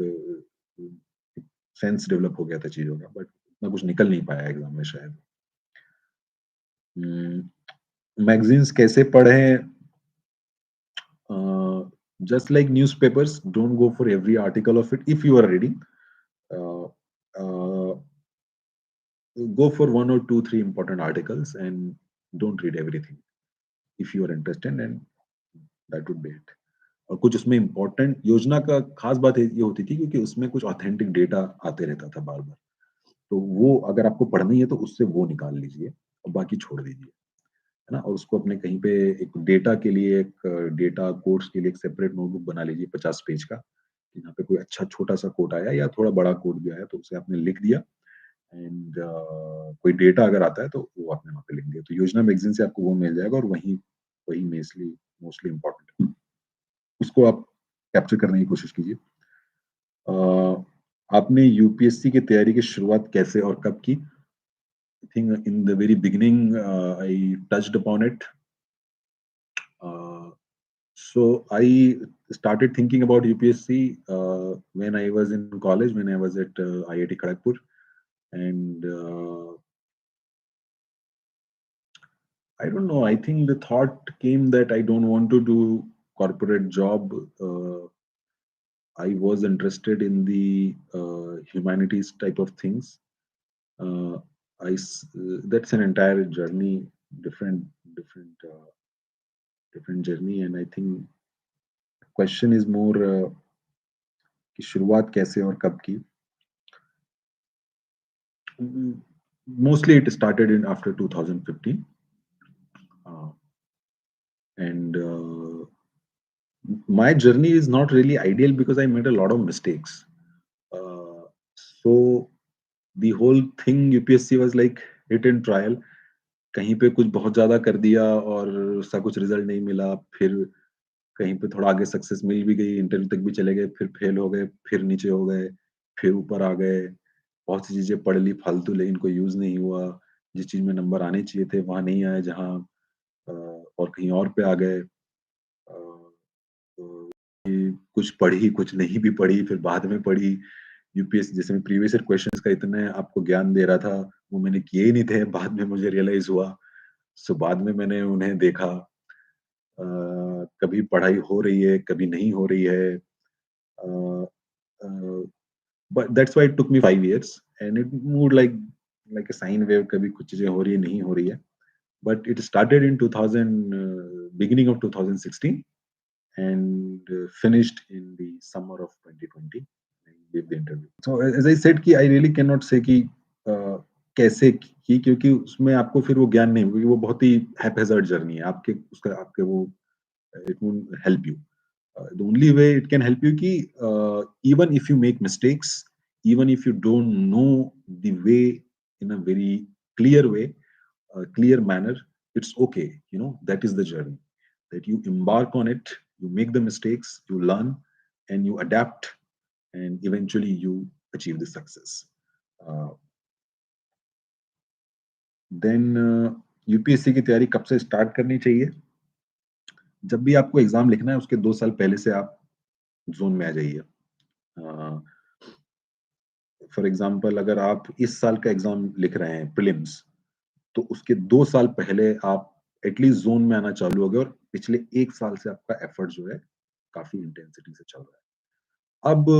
Speaker 1: सेंस डेवलप हो गया था चीज़ों का, बट उतना कुछ निकल नहीं पाया एग्ज़ाम में शायद। मैगज़ीन्स कैसे पढ़ें? Just like newspapers, don't go for every article of it. If you are reading, uh, uh, go for one or two, three important articles and don't read everything. If you are interested, and that would be it. और कुछ उसमें important योजना का खास बात ये होती थी क्योंकि उसमें कुछ ऑथेंटिक डेटा आते रहता था बार बार, तो वो अगर आपको पढ़ना ही है तो उससे वो निकाल लीजिए और बाकी छोड़ दीजिए, है ना। और उसको अपने कहीं पे एक डेटा के लिए, एक डेटा कोड्स के लिए एक सेपरेट नोटबुक बना लीजिए 50 पेज का। यहाँ पे कोई अच्छा छोटा-सा कोड आया या थोड़ा बड़ा कोड भी आया तो उसे आपने लिख दिया एंड कोई डेटा अगर आता है तो वो आपने वहाँ पे लिख दिया। तो योजना मैगज़ीन से आपको वो मिल जाएगा और वही वही मेस्टली मोस्टली इम्पोर्टेंट है। उसको आप कैप्चर करने की कोशिश कीजिए। अ, आपने यूपीएससी की तैयारी की शुरुआत कैसे और कब की? I think in the very beginning I touched upon it. Uh, so I started thinking about UPSC when I was in college, when I was at IIT Kharagpur, and I don't know. I think the thought came that I don't want to do corporate job. I was interested in the humanities type of things. Uh, that's an entire journey, different, different, different journey, and I think question is more कि शुरुआत कैसे और कब की? Mostly it started in after 2015. Uh, and my journey is not really ideal because I made a lot of mistakes. Uh, so the whole thing UPSC was like hit and trial. कहीं पे कुछ बहुत ज़्यादा कर दिया और उसका कुछ रिज़ल्ट नहीं मिला, फिर कहीं पे थोड़ा आगे सक्सेस मिल भी गई, इंटरव्यू तक भी चले गए, फिर फेल हो गए, फिर नीचे हो गए, फिर ऊपर आ गए। बहुत सी चीज़ें पढ़ ली फालतू लेकिन कोई यूज़ नहीं हुआ। जिस चीज़ में नंबर आने चाहिए थे वहाँ नहीं आए जहाँ और कहीं और पे आ गए। तो ये कुछ पढ़ी, कुछ नहीं भी पढ़ी, फिर बाद में पढ़ी। यूपीएससी जैसे मैं प्रीवियस ईयर क्वेश्चंस का इतने आपको ज्ञान दे रहा था, वो मैंने किए ही नहीं थे, बाद में मुझे रियलाइज़ हुआ। सो बाद में मैंने उन्हें देखा। कभी पढ़ाई हो रही है, कभी नहीं हो रही है। Uh uh, but that's why it took me 5 years and it moved like a sine wave, कभी कुछ चीज़ें हो रही है, नहीं हो रही है। But it started in 2000 beginning of 2016 and finished in the summer of 2020 and gave the interview. So as I said कि I really cannot say कि कैसे की, क्योंकि उसमें आपको फिर वो ज्ञान नहीं, क्योंकि वो बहुत ही हैphazard जर्नी है। आपके वो it won't help you. The only way it can help you कि even if you make mistakes, even if you don't know the way in a very clear way, clear manner, it's okay. That is the journey. That you embark on it, you make the mistakes, you learn, and you adapt, and eventually you achieve the success. Uh, then UPSC की तैयारी कब से start करनी चाहिए? जब भी आपको exam लिखना है उसके 2 साल पहले से आप जोन में आ जाइए। फॉर एग्जाम्पल अगर आप इस साल का एग्जाम लिख रहे हैं प्रीलिम्स, तो उसके 2 साल पहले आप एटलीस्ट जोन में आना चालू हो गए और पिछले 1 साल से आपका एफर्ट जो है काफी इंटेंसिटी से चल रहा है। अब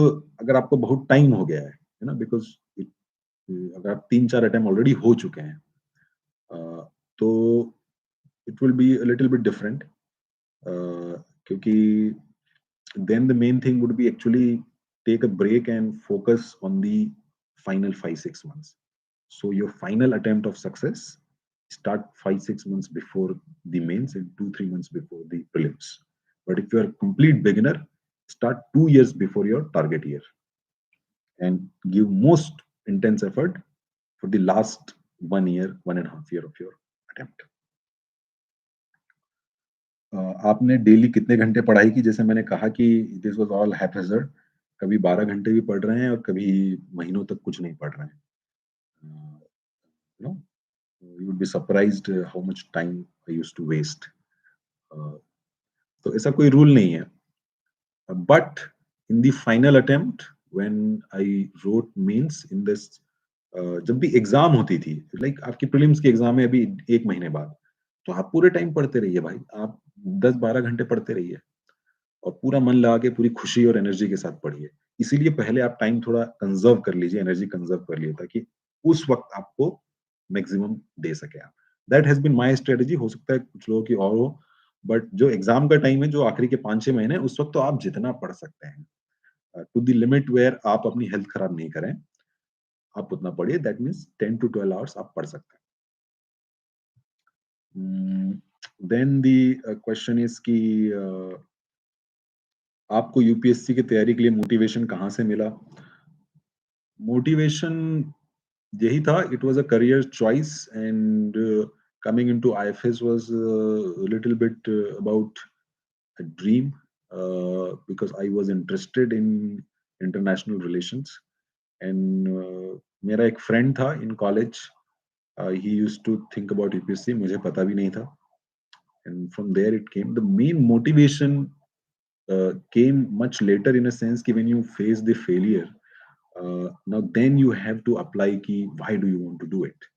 Speaker 1: अगर आपको बहुत टाइम हो गया है ना, बिकॉज अगर आप 3-4 अटेम्प्ट ऑलरेडी हो चुके हैं, तो it will be a little bit different, क्योंकि then the main thing would be actually take a break and focus on the final 5-6 months. So your final attempt of success start 5-6 months before the mains and 2-3 months before the prelims. But if you are a complete beginner, start 2 years before your target year and give most intense effort for the last 1 year, 1.5 year of your attempt. आपने daily कितने घंटे पढ़ाई की? जैसे मैंने कहा कि this was all हैphazard, कभी 12 घंटे भी पढ़ रहे हैं और कभी महीनों तक कुछ नहीं पढ़ रहे हैं। You know, you would be surprised how much time I used to waste. Uh, तो ऐसा कोई रूल नहीं है। But in the final attempt when I wrote mains in this, जब भी एग्ज़ाम होती थी, लाइक आपकी प्रीलिम्स की एग्ज़ाम है अभी 1 महीने बाद, तो आप पूरे टाइम पढ़ते रहिए भाई। आप 10-12 घंटे पढ़ते रहिए। और पूरा मन लगा के पूरी खुशी और एनर्जी के साथ पढ़िए। इसीलिए पहले आप टाइम थोड़ा कंज़र्व कर लीजिए, एनर्जी कंज़र्व कर लिए ताकि उस वक़्त आपको मैक्सिमम दे सकें आप। That has been my strategy. हो सकता है कुछ लोगों की और हो, बट जो एग्ज़ाम का टाइम है, जो आखिरी के 5-6 महीने हैं, उस वक़्त तो आप जितना पढ़ सकते हैं, टू द लिमिट वेयर आप अपनी हेल्थ खराब नहीं करें, आप उतना पढ़िए। दैट मीन्स 10 टू 12 आवर्स आप पढ़ सकते हैं। देन द क्वेश्चन इज़ कि आपको यूपीएससी की तैयारी के लिए मोटिवेशन कहाँ से मिला? मोटिवेशन यही था, it was a career choice and coming into IFS was little bit about a dream, because I was interested in international relations and मेरा एक फ्रेंड था in college, he used to think about UPSC, मुझे पता भी नहीं था, and from there it came. The main motivation came much later, in a sense कि when you face the failure, now then you have to apply कि why do you want to do it.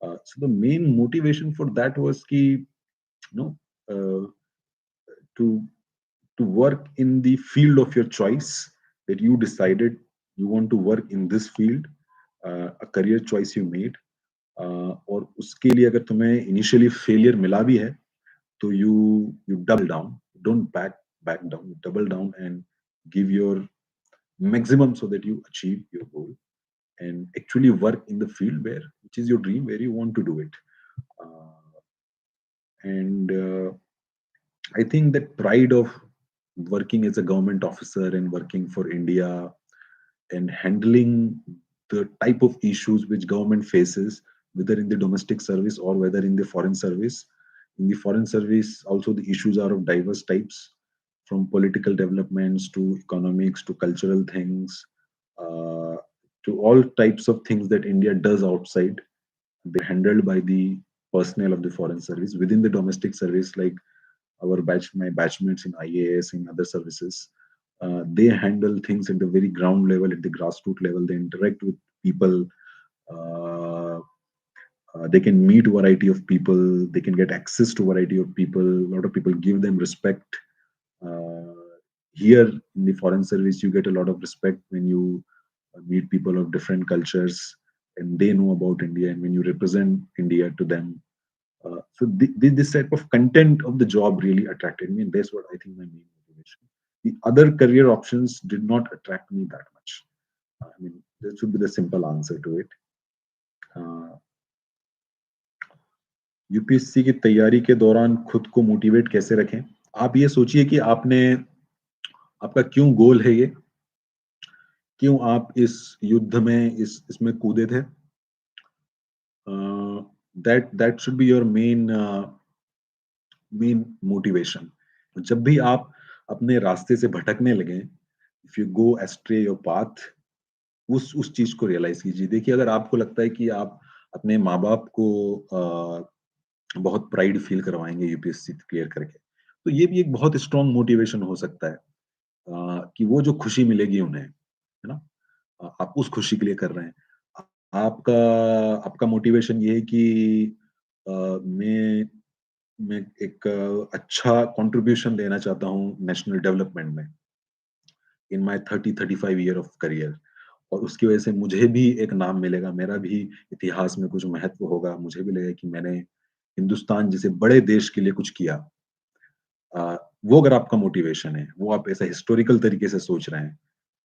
Speaker 1: So the main motivation for that was कि uh, to work in the field of your choice, that you decided you want to work in this field, a career choice you made, और उसके लिए अगर तुम्हें initially failure मिला भी है, तो you double down, don't back down, you double down and give your maximum so that you achieve your goal and actually work in the field where which is your dream, where you want to do it. And I think that pride of working as a government officer and working for India and handling the type of issues which government faces, whether in the domestic service or whether in the foreign service. In the foreign service, also the issues are of diverse types, from political developments to economics to cultural things, uh, to all types of things that India does outside. They're handled by the personnel of the foreign service. Within the domestic service, like my batchmates in IAS, in other services, they handle things at the very ground level, at the grassroots level. They interact with people. Uh, they can meet a variety of people. They can get access to a variety of people. A lot of people give them respect. Uh, Here in the foreign service, you get a lot of respect when you meet people of different cultures and they know about India, and when you represent India to them. This type of content of the job really attracted me, and that's what I think my main motivation. The other career options did not attract me that much. I mean, that should be the simple answer to it. UPSC की तैयारी के दौरान खुद को motivate कैसे रखें? आप ये सोचिए कि आपका क्यों गोल है ये? क्यों आप इस युद्ध में इसमें कूदे थे? That should be your main motivation. जब भी आप अपने रास्ते से भटकने लगें, if you go ashtray your path, उस चीज को रियलाइज कीजिए। देखिए, अगर आपको लगता है कि आप अपने माँ बाप को बहुत प्राइड फील करवाएंगे यूपीएससी क्लियर करके, तो ये भी एक बहुत स्ट्रॉन्ग मोटिवेशन हो सकता है, कि वो जो खुशी मिलेगी उन्हें, है ना? आप उस खुशी के लिए कर रहे हैं। आपका आपका मोटिवेशन ये है कि मैं एक अच्छा कंट्रीब्यूशन देना चाहता हूँ नेशनल डेवलपमेंट में in my 30-35 year of career, और उसकी वजह से मुझे भी एक नाम मिलेगा, मेरा भी इतिहास में कुछ महत्व होगा, मुझे भी लगेगा कि मैंने हिंदुस्तान जैसे बड़े देश के लिए कुछ किया। वो अगर आपका मोटिवेशन है, वो आप ऐसा हिस्टोरिकल तरीके से सोच रहे हैं,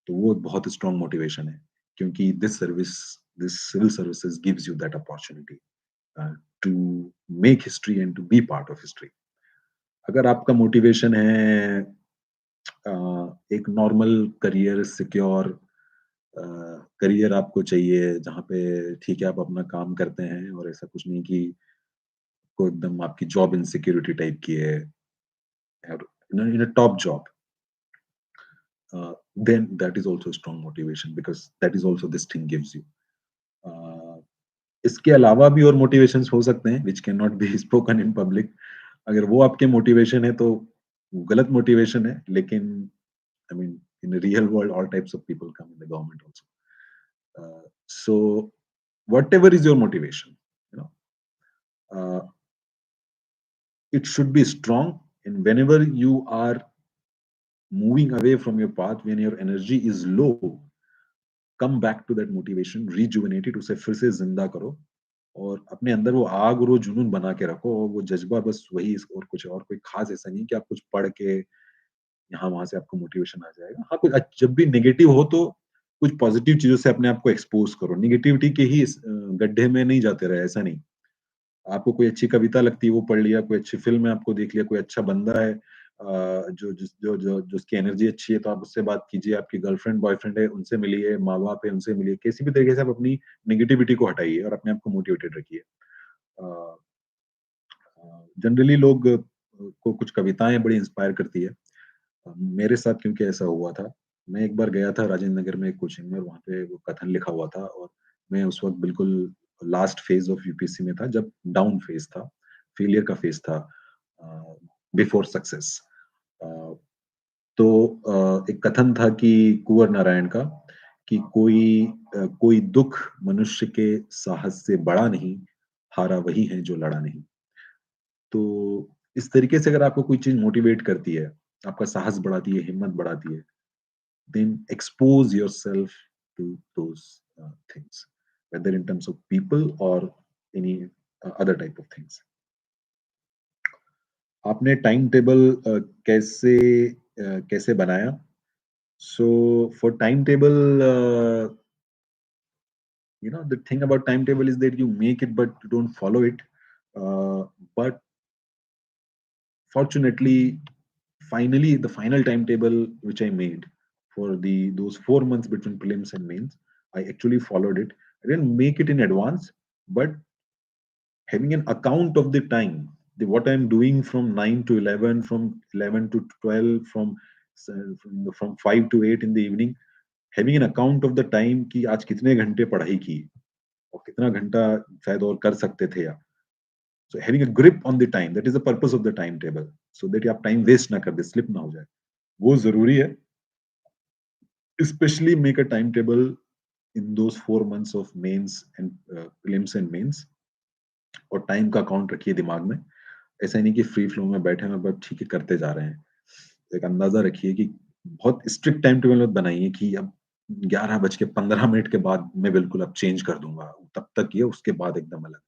Speaker 1: तो वो बहुत स्ट्रॉन्ग मोटिवेशन है, क्योंकि this civil services gives you that opportunity to make history and to be part of history. अगर आपका मोटिवेशन है एक नॉर्मल करियर, सिक्योर करियर आपको चाहिए, जहाँ पे ठीक है आप अपना काम करते हैं और ऐसा कुछ नहीं कि कोई एकदम आपकी जॉब इनसिक्योरिटी टाइप की है, और in a top job, then that is also a strong motivation, because that is also this thing gives you. Uh, इसके अलावा भी और मोटिवेशंस हो सकते हैं which can not be spoken in public. अगर वो आपके मोटिवेशन है तो गलत मोटिवेशन है, लेकिन I mean in real world all types of people come in the government also. So whatever is your motivation, you know, uh, it should be strong, and whenever you are moving away from your path, when your energy is low, come back to that motivation, rejuvenate it, उसे फिर से जिंदा करो, और अपने अंदर वो आग और वो जुनून बना के रखो, और वो जज्बा बस वही, और कुछ और कोई खास ऐसा नहीं कि आप कुछ पढ़ के यहाँ वहां से आपको मोटिवेशन आ जाएगा। हाँ, कुछ जब भी नेगेटिव हो तो कुछ पॉजिटिव चीजों से अपने आप को एक्सपोज करो, निगेटिविटी के ही गड्ढे में नहीं जाते रहे, ऐसा नहीं। आपको कोई अच्छी कविता लगती है वो पढ़ लिया, कोई अच्छी फ़िल्म है आपको देख लिया, कोई अच्छा बंदा है जो जिस जो जो जो उसकी एनर्जी अच्छी है तो आप उससे बात कीजिए, आपकी गर्लफ्रेंड, बॉयफ्रेंड है उनसे मिलिए, माँ-बाप है उनसे मिलिए, किसी भी तरीके से आप अपनी नेगेटिविटी को हटाइए और अपने आप को मोटिवेटेड रखिए। अ जनरली लोग को कुछ कविताएँ बड़ी इंस्पायर करती है। मेरे साथ क्योंकि ऐसा हुआ था, मैं एक बार गया था राजेंद्र नगर में एक कोचिंग में, और वहाँ पे वो कथन लिखा हुआ था, और मैं उस वक़्त बिल्कुल लास्ट फेज़ ऑफ यूपीएससी में था, जब डाउन फेज़ था, फेलियर का फेज़ था, अ, बिफोर सक्सेस। अ, तो एक कथन था कि कुंवर नारायण का, कि कोई दुःख मनुष्य के साहस से बड़ा नहीं, हारा वही है जो लड़ा नहीं। तो इस तरीके से अगर आपको कोई चीज़ मोटिवेट करती है, आपका साहस बढ़ाती है, हिम्मत बढ़ाती है, then expose yourself to those things, whether in terms of people or any other type of things. आपने टाइम टेबल कैसे बनाया? So for timetable, the thing about timetable is that you make it, but you don't follow it. Uh, but fortunately, finally, the final timetable which I made for those 4 months between prelims and mains, I actually followed it. I didn't make it in advance, but having an account of the time, what I'm doing from 9 to 11, from 11 to 12, from 5 to 8 in the evening, having an account of the time कि आज कितने घंटे पढ़ाई की और कितना घंटा शायद और कर सकते थे या so having a grip on the time, that is the purpose of the timetable, so that आप टाइम वेस्ट ना कर दे, स्लिप ना हो जाए, वो जरूरी है. Especially make a timetable in those 4 months of mains and prelims and mains, और टाइम का अकाउंट रखिए दिमाग में. ऐसा नहीं कि फ्री फ्लो में बैठे हैं बस ठीक है करते जा रहे हैं. एक अंदाजा रखिए कि बहुत स्ट्रिक्ट टाइम टेबल मत बनाइए कि अब 11:15 के बाद मैं बिल्कुल अब चेंज कर दूंगा, तब तक ये, उसके बाद एकदम अलग.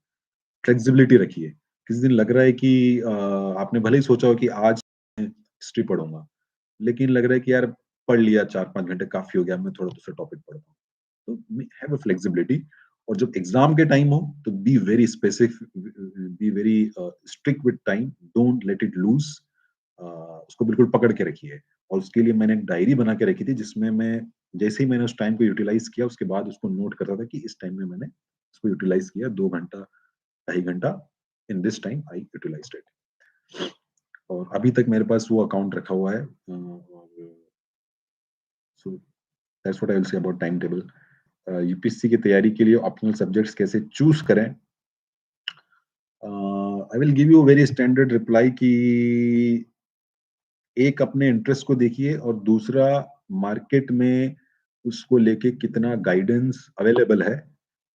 Speaker 1: फ्लेक्सिबिलिटी रखिए. किसी दिन लग रहा है कि आपने भले ही सोचा हो कि आज हिस्ट्री पढ़ूंगा, लेकिन लग रहा है कि यार पढ़ लिया 4-5 घंटे काफी हो गया, मैं थोड़ा दूसरा टॉपिक पढ़ता हूँ. तो हैव अ फ्लेक्सिबिलिटी. और जब एग्जाम के टाइम हो तो be very specific, be very strict with time, don't let it loose. उसको बिल्कुल पकड़ के रखिए. और उसके लिए मैंने एक डायरी बना के रखी थी जिसमें मैं जैसे ही मैंने उस टाइम को यूटिलाइज किया उसके बाद उसको नोट करता था कि इस टाइम में मैंने इसको यूटिलाइज किया, 2 घंटा, 2.5 घंटा, in this time I utilized it. और अभी तक मेरे पास वो अकाउंट रखा हुआ है. So that's what I will say about time table. UPSC की तैयारी के लिए ऑप्शनल सब्जेक्ट्स कैसे चूज करें. आई will give you very standard reply कि एक अपने इंटरेस्ट को देखिए और दूसरा मार्केट में उसको लेके कितना गाइडेंस अवेलेबल है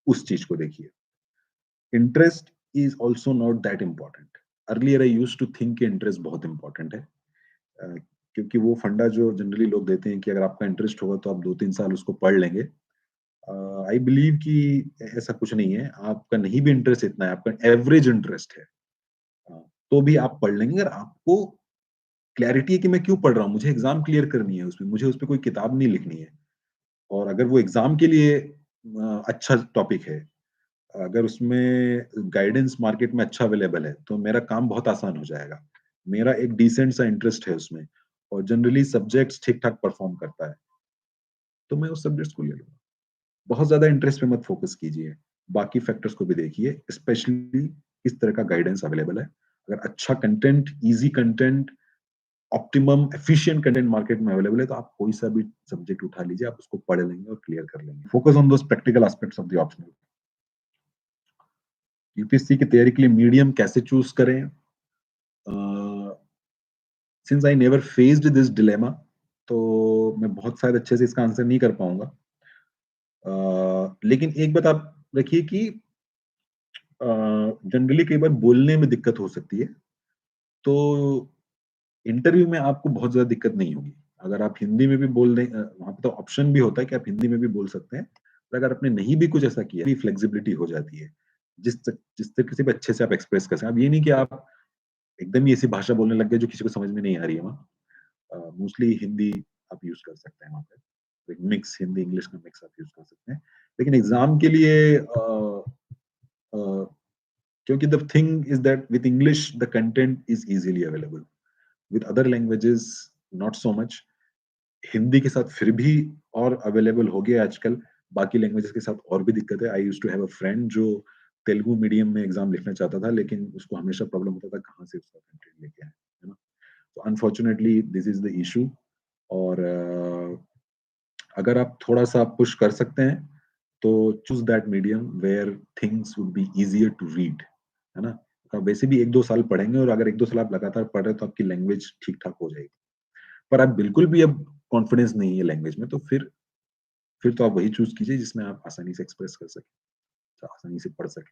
Speaker 1: उस चीज को देखिए. Interest is also not that important. Earlier I use to think कि इंटरेस्ट बहुत इंपॉर्टेंट है. अ, क्योंकि वो फंडा जो जनरली लोग देते हैं कि अगर आपका इंटरेस्ट होगा तो आप 2-3 साल उसको पढ़ लेंगे. आई बिलीव कि ऐसा कुछ नहीं है. आपका नहीं भी इंटरेस्ट इतना है, आपका एवरेज इंटरेस्ट है, तो भी आप पढ़ लेंगे अगर आपको क्लैरिटी है कि मैं क्यों पढ़ रहा हूँ, मुझे एग्जाम क्लियर करनी है, उसमें मुझे उस पर कोई किताब नहीं लिखनी है. और अगर वो एग्जाम के लिए अच्छा टॉपिक है, अगर उसमें गाइडेंस मार्केट में अच्छा अवेलेबल है तो मेरा काम बहुत आसान हो जाएगा. मेरा एक डिसेंट सा इंटरेस्ट है उसमें और जनरली सब्जेक्ट्स ठीक ठाक परफॉर्म करता है, तो मैं उस सब्जेक्ट्स को ले लूंगा. बहुत ज्यादा इंटरेस्ट पे मत फोकस कीजिए, बाकी फैक्टर्स को भी देखिए, स्पेशली किस तरह का गाइडेंस अवेलेबल है. अगर अच्छा content, easy content, optimum efficient content market में अवेलेबल है तो आप कोई सा भी सब्जेक्ट उठा लीजिए, आप उसको पढ़ लेंगे और क्लियर कर लेंगे. Focus on those practical aspects of the optional. UPSC की तैयारी के लिए मीडियम कैसे चूज करें. Since I never faced this dilemma, तो मैं बहुत शायद अच्छे से इसका आंसर नहीं कर पाऊंगा. लेकिन एक बात आप रखिए कि जनरली कई बार बोलने में दिक्कत हो सकती है, तो इंटरव्यू में आपको बहुत ज्यादा दिक्कत नहीं होगी. अगर आप हिंदी में भी बोल दें, वहां पे तो ऑप्शन भी होता है कि आप हिंदी में भी बोल सकते हैं, पर अगर आपने नहीं भी कुछ ऐसा किया भी फ्लेक्सिबिलिटी हो जाती है. जिस तरीके से भी अच्छे से आप एक्सप्रेस कर सकते हैं. अब ये नहीं कि आप एकदम ही ऐसी भाषा बोलने लग गए जो किसी को समझ में नहीं आ रही है. वहाँ मोस्टली हिंदी आप यूज कर सकते हैं वहाँ पे. एक मिक्स हिंदी इंग्लिश का मिक्स आप यूज कर सकते हैं. लेकिन एग्जाम के लिए क्योंकि the thing is that with English the content is easily available, with other languages not so much. Hindi के साथ फिर भी और अवेलेबल हो गया आजकल, बाकी लैंग्वेजेस के साथ और भी दिक्कत है. I used to have a friend जो तेलुगु मीडियम में एग्जाम लिखना चाहता था, लेकिन उसको हमेशा प्रॉब्लम होता था कहाँ से उसका कंटेंट लेके आए, है ना. तो unfortunately this is the issue. और अगर आप थोड़ा सा पुश कर सकते हैं तो choose that medium where things would be easier to read, है ना. तो आप वैसे भी 1-2 साल पढ़ेंगे और अगर 1-2 साल आप लगातार पढ़ रहे हैं तो आपकी लैंग्वेज ठीक ठाक हो जाएगी. पर आप बिल्कुल भी अब कॉन्फिडेंस नहीं है लैंग्वेज में, तो फिर तो आप वही चूज कीजिए जिसमें आप आसानी से एक्सप्रेस कर सकें, तो आसानी से पढ़ सकें.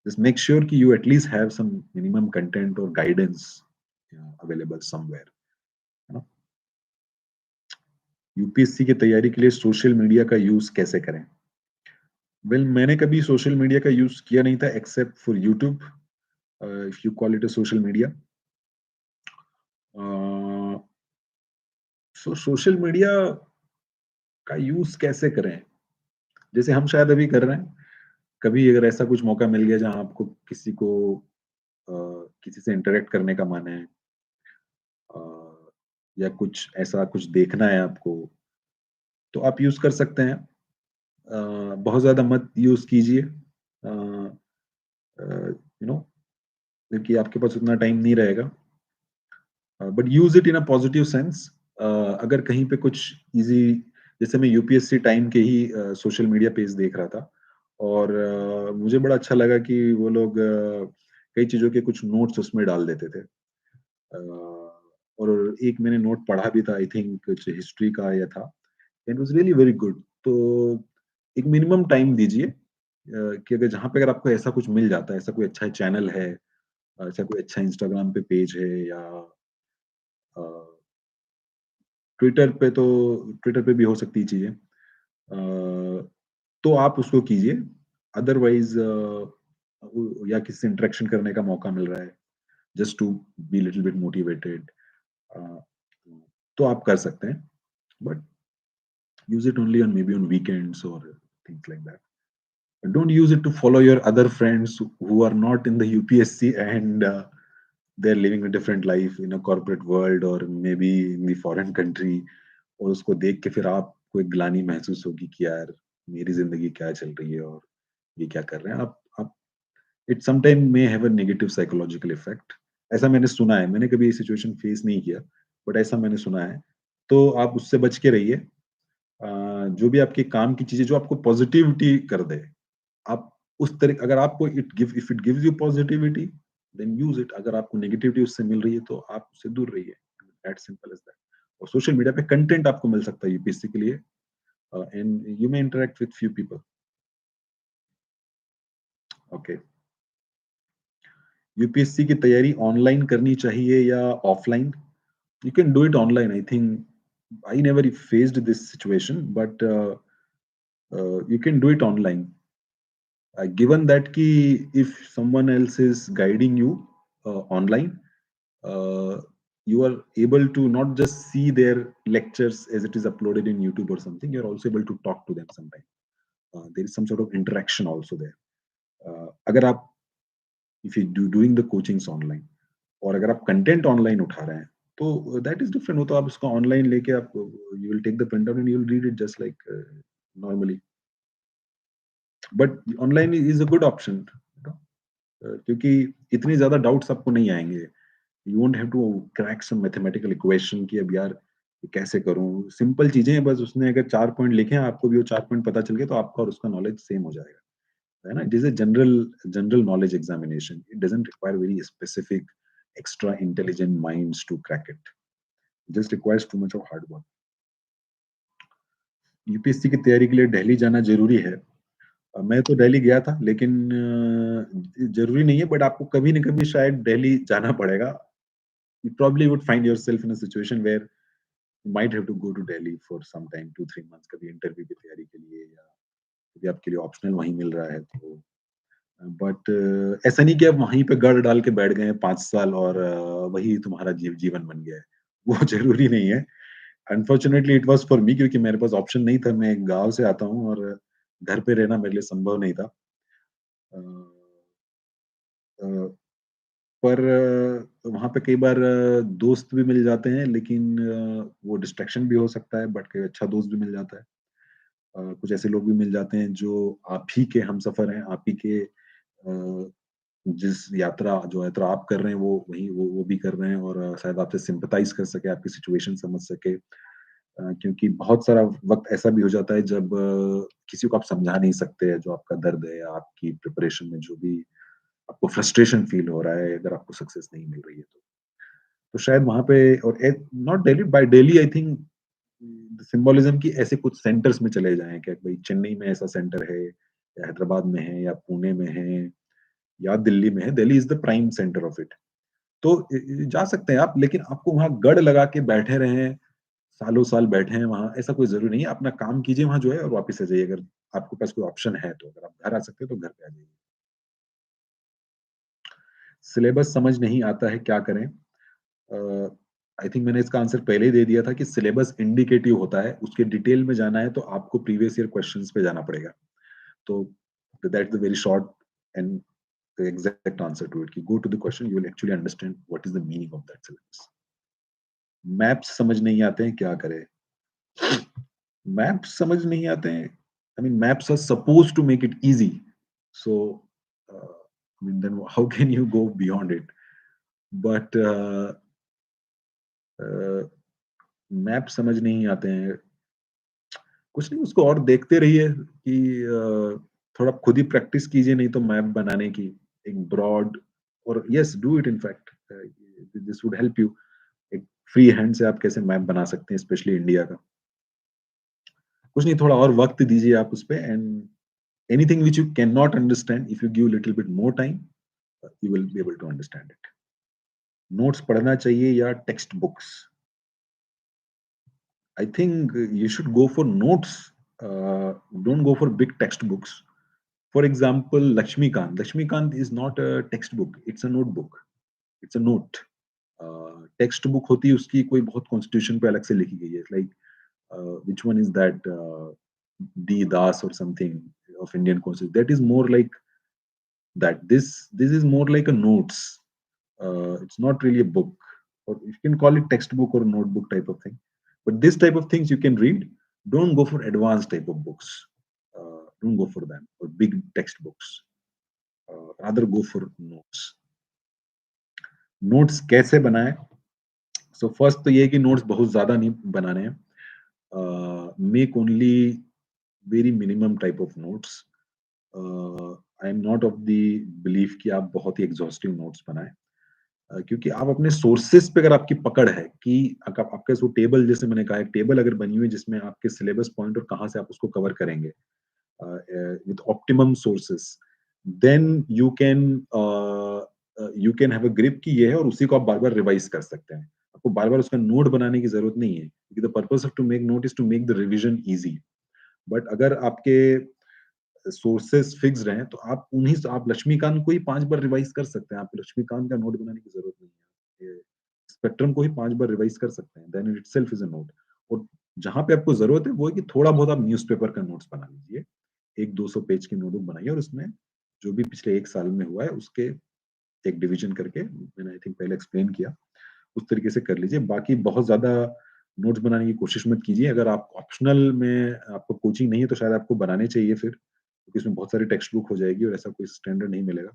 Speaker 1: जस्ट मेक श्योर कि you at least have some minimum content और गाइडेंस अवेलेबल समवेयर, है ना. यूपीएससी की तैयारी के लिए सोशल मीडिया का यूज कैसे करें. वेल मैंने कभी सोशल मीडिया का यूज किया नहीं था except for YouTube, if you call it a social media. So social media का यूज कैसे करें, जैसे हम शायद अभी कर रहे हैं. कभी अगर ऐसा कुछ मौका मिल गया जहां आपको किसी को किसी से इंटरैक्ट करने का मन है, अ, या कुछ ऐसा कुछ देखना है आपको, तो आप यूज़ कर सकते हैं। बहुत ज़्यादा मत यूज़ कीजिए, यू नो, क्योंकि आपके पास उतना टाइम नहीं रहेगा। But use it in a positive sense. अगर कहीं पे कुछ ईज़ी, जैसे मैं यूपीएससी टाइम के ही सोशल मीडिया पेज देख रहा था, और मुझे बड़ा अच्छा लगा कि वो लोग कई चीज़ों के कुछ नोट्स उसमें डाल देते थे। और एक मैंने नोट पढ़ा भी था, आई थिंक कुछ हिस्ट्री का या था, it was really very good. तो एक मिनिमम टाइम दीजिए, कि अगर जहाँ पे अगर आपको ऐसा कुछ मिल जाता है, ऐसा कोई अच्छा चैनल है, ऐसा कोई अच्छा इंस्टाग्राम पे पेज है, या अ, ट्विटर पे तो ट्विटर पे भी हो सकती है चीज़ें। तो आप उसको कीजिए। अदरवाइज़ या किसी से इंटरेक्शन करने का मौका मिल रहा है, just to be little bit motivated, uh, तो आप कर सकते हैं। But use it only on maybe on weekends or things like that. But don't use it to follow your other friends who are not in the UPSC, and they're living a different life in a corporate world or maybe in the foreign country, और उसको देख के फिर आपको एक ग्लानि महसूस होगी कि यार मेरी ज़िंदगी क्या चल रही है और ये क्या कर रहे हैं। आप it sometime may have a negative psychological effect. ऐसा मैंने सुना है, मैंने कभी ये सिचुएशन फेस नहीं किया, बट ऐसा मैंने सुना है। तो आप उससे बच के रहिए। जो भी आपके काम की चीज़ें जो आपको पॉज़िटिविटी कर दे, आप उस तरह, अगर आपको if it gives you positivity, then use it. अगर आपको नेगेटिविटी उससे मिल रही है, तो आप उससे दूर रहिए। That's simple as that. और सोशल मीडिया पे कंटेंट आपको मिल सकता है यूपीएससी के लिए, and you may interact with few people. Okay. UPSC की तैयारी ऑनलाइन करनी चाहिए या offline? You can do it online. I think I never faced this situation, but you can do it online. Given that ki if someone else is guiding you online, uh, you are able to not just see their lectures as it is uploaded in YouTube or something. You're also able to talk to them sometime. There is some sort of interaction also there. अगर आप if you doing the coachings online, और अगर आप content online उठा रहे हैं, तो that is different. वो तो आप उसको ऑनलाइन लेके आप you will take the print out and you will read it just like normally. But online is a good option, क्योंकि इतनी ज्यादा डाउट्स आपको नहीं आएंगे। You won't have to crack some mathematical equation कि अब यार ये कैसे करूं। सिंपल चीजें हैं, बस उसने अगर 4 पॉइंट लिखे हैं, आपको भी वो 4 पॉइंट पता चल गए, तो आपका और उसका नॉलेज सेम हो जाएगा, है ना। It is a general general knowledge examination. It doesn't require very specific extra intelligent minds to crack it. Just requires too much of hard work. UPSC की तैयारी के लिए दिल्ली जाना ज़रूरी है। मैं तो दिल्ली गया था, लेकिन ज़रूरी नहीं है, बट आपको कभी न कभी शायद दिल्ली जाना पड़ेगा। You probably would find yourself in a situation where you might have to go to Delhi for some time, 2-3 months, कभी इंटरव्यू की तैयारी के लिए, या कभी आपके लिए ऑप्शनल वहीं मिल रहा है तो। बट ऐसा नहीं कि आप वहीं पे गढ़ डाल के बैठ गए हैं 5 साल और वही तुम्हारा जीवन बन गया है। वो ज़रूरी नहीं है। Unfortunately it was for me, क्योंकि मेरे पास ऑप्शन नहीं था। मैं एक गाँव से आता हूँ और घर पे रहना मेरे लिए संभव नहीं था। अ अ, पर वहाँ पे कई बार दोस्त भी मिल जाते हैं, लेकिन वो डिस्ट्रैक्शन भी हो सकता है, बट कोई अच्छा दोस्त भी मिल जाता है। कुछ ऐसे लोग भी मिल जाते हैं जो आप ही के हमसफ़र हैं, आप ही के जो यात्रा आप कर रहे हैं, वो भी कर रहे हैं, और शायद आपसे सिम्पैथाइज़ कर सके, आपकी सिचुएशन समझ सके। क्योंकि बहुत सारा वक़्त ऐसा भी हो जाता है जब किसी को आप समझा नहीं सकते, जो आपका दर्द है, या आपकी प्रिपरेशन में जो भी आपको फ्रस्ट्रेशन फ़ील हो रहा है, अगर आपको सक्सेस नहीं मिल रही है तो। तो शायद वहाँ पे, और not Delhi, by Delhi I think symbolism की ऐसे कुछ सेंटर्स में चले जाएँ, कि भई चेन्नई में ऐसा सेंटर है, या हैदराबाद में है, या पुणे में है, या दिल्ली में है। Delhi is the prime centre of it. तो जा सकते हैं आप, लेकिन आपको वहाँ गढ़ लगा के बैठे रहें, सालों-साल बैठे हैं वहाँ, ऐसा कोई ज़रूरी नहीं है। अपना काम कीजिए वहाँ जो है, और वापस आ जाइए, अगर आपके पास कोई ऑप्शन है तो। अगर आप घर आ सकते हैं तो घर पे आ जाइए। सिलेबस समझ नहीं आता है, क्या करें? आई थिंक मैंने इसका आंसर पहले ही दे दिया था कि सिलेबस इंडिकेटिव होता है, उसके डिटेल में जाना है तो आपको प्रीवियस ईयर क्वेश्चंस पे जाना पड़ेगा। तो that's the very short and the exact answer to it. कि go to the question, you will actually understand what is the meaning of that syllabus. Maps समझ नहीं आते हैं, क्या करें? मैप्स समझ नहीं आते हैं. I mean, maps are supposed to make it easy. So, I mean, then how can you go beyond it? But map समझ नहीं आते हैं. कुछ नहीं, उसको और देखते रहिए कि थोड़ा खुद ही प्रैक्टिस कीजिए, नहीं तो मैप बनाने की एक ब्रॉड, और yes do it in fact, this would help you. एक फ्री हैंड से आप कैसे मैप बना सकते हैं, स्पेशली इंडिया का. कुछ नहीं, थोड़ा और वक्त दीजिए आप उस पे, and anything which you can not understand, if you give little bit more time, you will be able to understand it. Notes पढ़ना चाहिए या text books? I think you should go for notes. Don't go for big textbooks. For example, Lakshmikant. Lakshmikant is not a textbook. It's a notebook. It's a note. Text book होती है उसकी कोई बहुत constitution पे अलग से लिखी गई है. Like which one is that, D Das or something of Indian constitution. That is more like that. This is more like a notes. It's not really a book, or you can call it textbook or notebook type of thing. But this type of things you can read. Don't go for advanced type of books. Don't go for them or big textbooks. Rather go for notes. Notes कैसे बनाएं? So first तो ये है कि notes बहुत ज्यादा नहीं बनाने हैं. Make only very minimum type of notes. I am not of the belief कि आप बहुत ही एग्जॉस्टिव नोट्स बनाएं. क्योंकि आप अपने सोर्सेस पे अगर आपकी पकड़ है कि आपके वो टेबल, जैसे मैंने कहा, एक टेबल अगर बनी हुई है जिसमें आपके सिलेबस पॉइंट और कहाँ से आप उसको कवर करेंगे with optimum sources, then you can have a grip कि ये है, और उसी को आप बार बार रिवाइज कर सकते हैं. आपको बार बार उसका नोट बनाने की जरूरत नहीं है, क्योंकि the purpose of to make note is to make the revision easy. But अगर आपके सोर्सेस फिक्स रहे तो आप उन्हीं से, आप लक्ष्मीकांत को ही 5 बार रिवाइज कर सकते हैं. आप लक्ष्मीकांत का नोट बनाने की जरूरत नहीं है. स्पेक्ट्रम को ही 5 बार रिवाइज कर सकते हैं. Then it itself is a note. और जहां पे आपको जरूरत है वो है कि थोड़ा बहुत आप न्यूज़पेपर का नोट्स बना लीजिए. एक 200 पेज की नोटबुक बनाइए और उसमें जो भी पिछले 1 साल में हुआ है उसके एक डिवीजन करके, मैंने आई थिंक पहले एक्सप्लेन किया, उस तरीके से कर लीजिए. बाकी बहुत ज्यादा नोट्स बनाने की कोशिश मत कीजिए. अगर आप ऑप्शनल में आपको कोचिंग नहीं है तो शायद आपको बनाने चाहिए फिर, क्योंकि इसमें बहुत सारी टेक्स्ट बुक हो जाएगी और ऐसा कोई स्टैंडर्ड नहीं मिलेगा.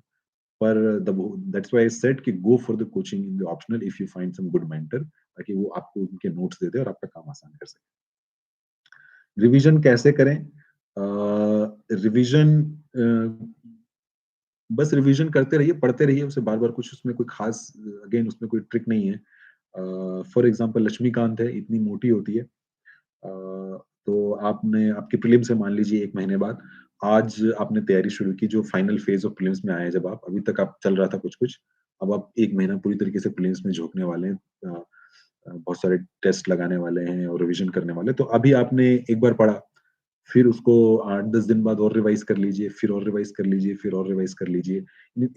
Speaker 1: पर दैट्स व्हाई आई सेड कि go for the coaching in the optional if you find some good mentor, ताकि वो आपको उनके नोट्स दे दे और आपका काम आसान कर सके. रिवीजन कैसे करें? रिवीजन बस रिवीजन करते रहिए, पढ़ते रहिए उसे बार-बार. कुछ उसमें कोई खास, अगेन उसमें कोई ट्रिक नहीं है. फॉर एग्जांपल लक्ष्मीकांत है, इतनी मोटी होती है. तो आपने आपके प्रीलिम्स से मान लीजिए 1 महीने बाद, आज आपने तैयारी शुरू की, जो फाइनल फेज ऑफ प्रीलिम्स में आए हैं जब आप, अभी तक आप चल रहा था कुछ-कुछ, अब आप 1 महीना पूरी तरीके से प्रीलिम्स में झोंकने वाले हैं. बहुत सारे टेस्ट लगाने वाले हैं और रिवीजन करने वाले हैं. तो अभी आपने एक बार पढ़ा, फिर उसको 8-10 दिन बाद और रिवाइज कर लीजिए, फिर और रिवाइज कर लीजिए, फिर और रिवाइज कर लीजिए.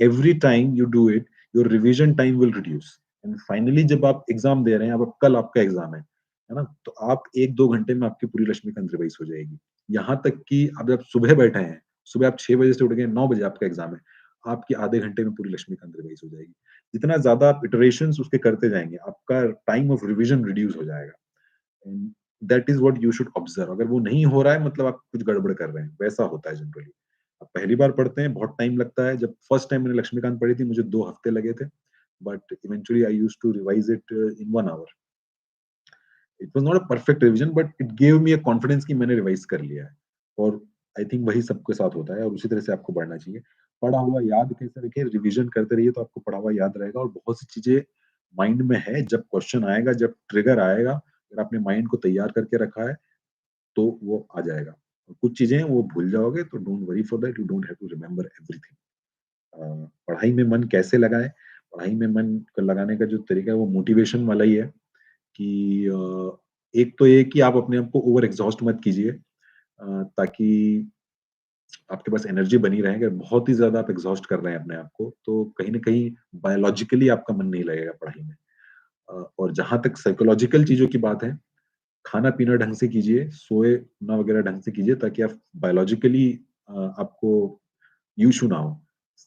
Speaker 1: Every time you do it, your revision time will reduce. And finally जब आप एग्जाम दे रहे हैं, अब कल आपका एग्जाम है ना? तो आप 1-2 घंटे में आपकी पूरी लक्ष्मीकांत रिवाइज हो जाएगी. यहाँ तक कि अब आप सुबह बैठे हैं, सुबह आप 6 बजे से उठ गए, 9 बजे आपका एग्जाम है, आपकी आधे घंटे में पूरी लक्ष्मीकांत रिवाइज हो जाएगी. जितना ज़्यादा आप इटरेशंस उसके करते जाएँगे, आपका टाइम ऑफ रिवीजन रिड्यूस हो जाएगा. And that is what you should observe. अगर वो नहीं हो रहा है, मतलब आप कुछ गड़बड़ कर रहे हैं, वैसा होता है जनरली. आप पहली बार पढ़ते हैं, बहुत टाइम लगता है. जब फर्स्ट टाइम मैंने लक्ष्मीकांत पढ़ी थी, मुझे 2 हफ्ते लगे थे, but eventually I used to revise it in 1 hour. It was not a perfect revision, but it gave me a confidence कि मैंने रिवाइज कर लिया है. और आई थिंक वही सबके साथ होता है, और उसी तरह से आपको पढ़ना चाहिए. पढ़ा हुआ याद कैसे रखें? रिवीजन करते रहिए तो आपको पढ़ा हुआ याद रहेगा, और बहुत सी चीजें माइंड में है. जब क्वेश्चन आएगा, जब ट्रिगर आएगा, अगर आपने माइंड को तैयार करके रखा है तो वो आ जाएगा. और कुछ चीजें हैं वो भूल जाओगे, तो don't worry for that. You don't have to remember everything. पढ़ाई में मन कैसे लगाएं? पढ़ाई में मन लगाने का जो तरीका है वो मोटिवेशन वाला ही है. कि एक तो ये कि आप अपने आप को ओवर एग्जॉस्ट मत कीजिए, ताकि आपके पास एनर्जी बनी रहे. अगर बहुत ही ज़्यादा आप एग्ज़ॉस्ट कर रहे हैं अपने आप को, तो कहीं न कहीं बायोलॉजिकली आपका मन नहीं लगेगा पढ़ाई में. और जहाँ तक साइकोलॉजिकल चीज़ों की बात है, खाना-पीना ढंग से कीजिए, सोए-ना वगैरह ढंग से कीजिए, ताकि आप बायोलॉजिकली आपको इश्यू ना हो.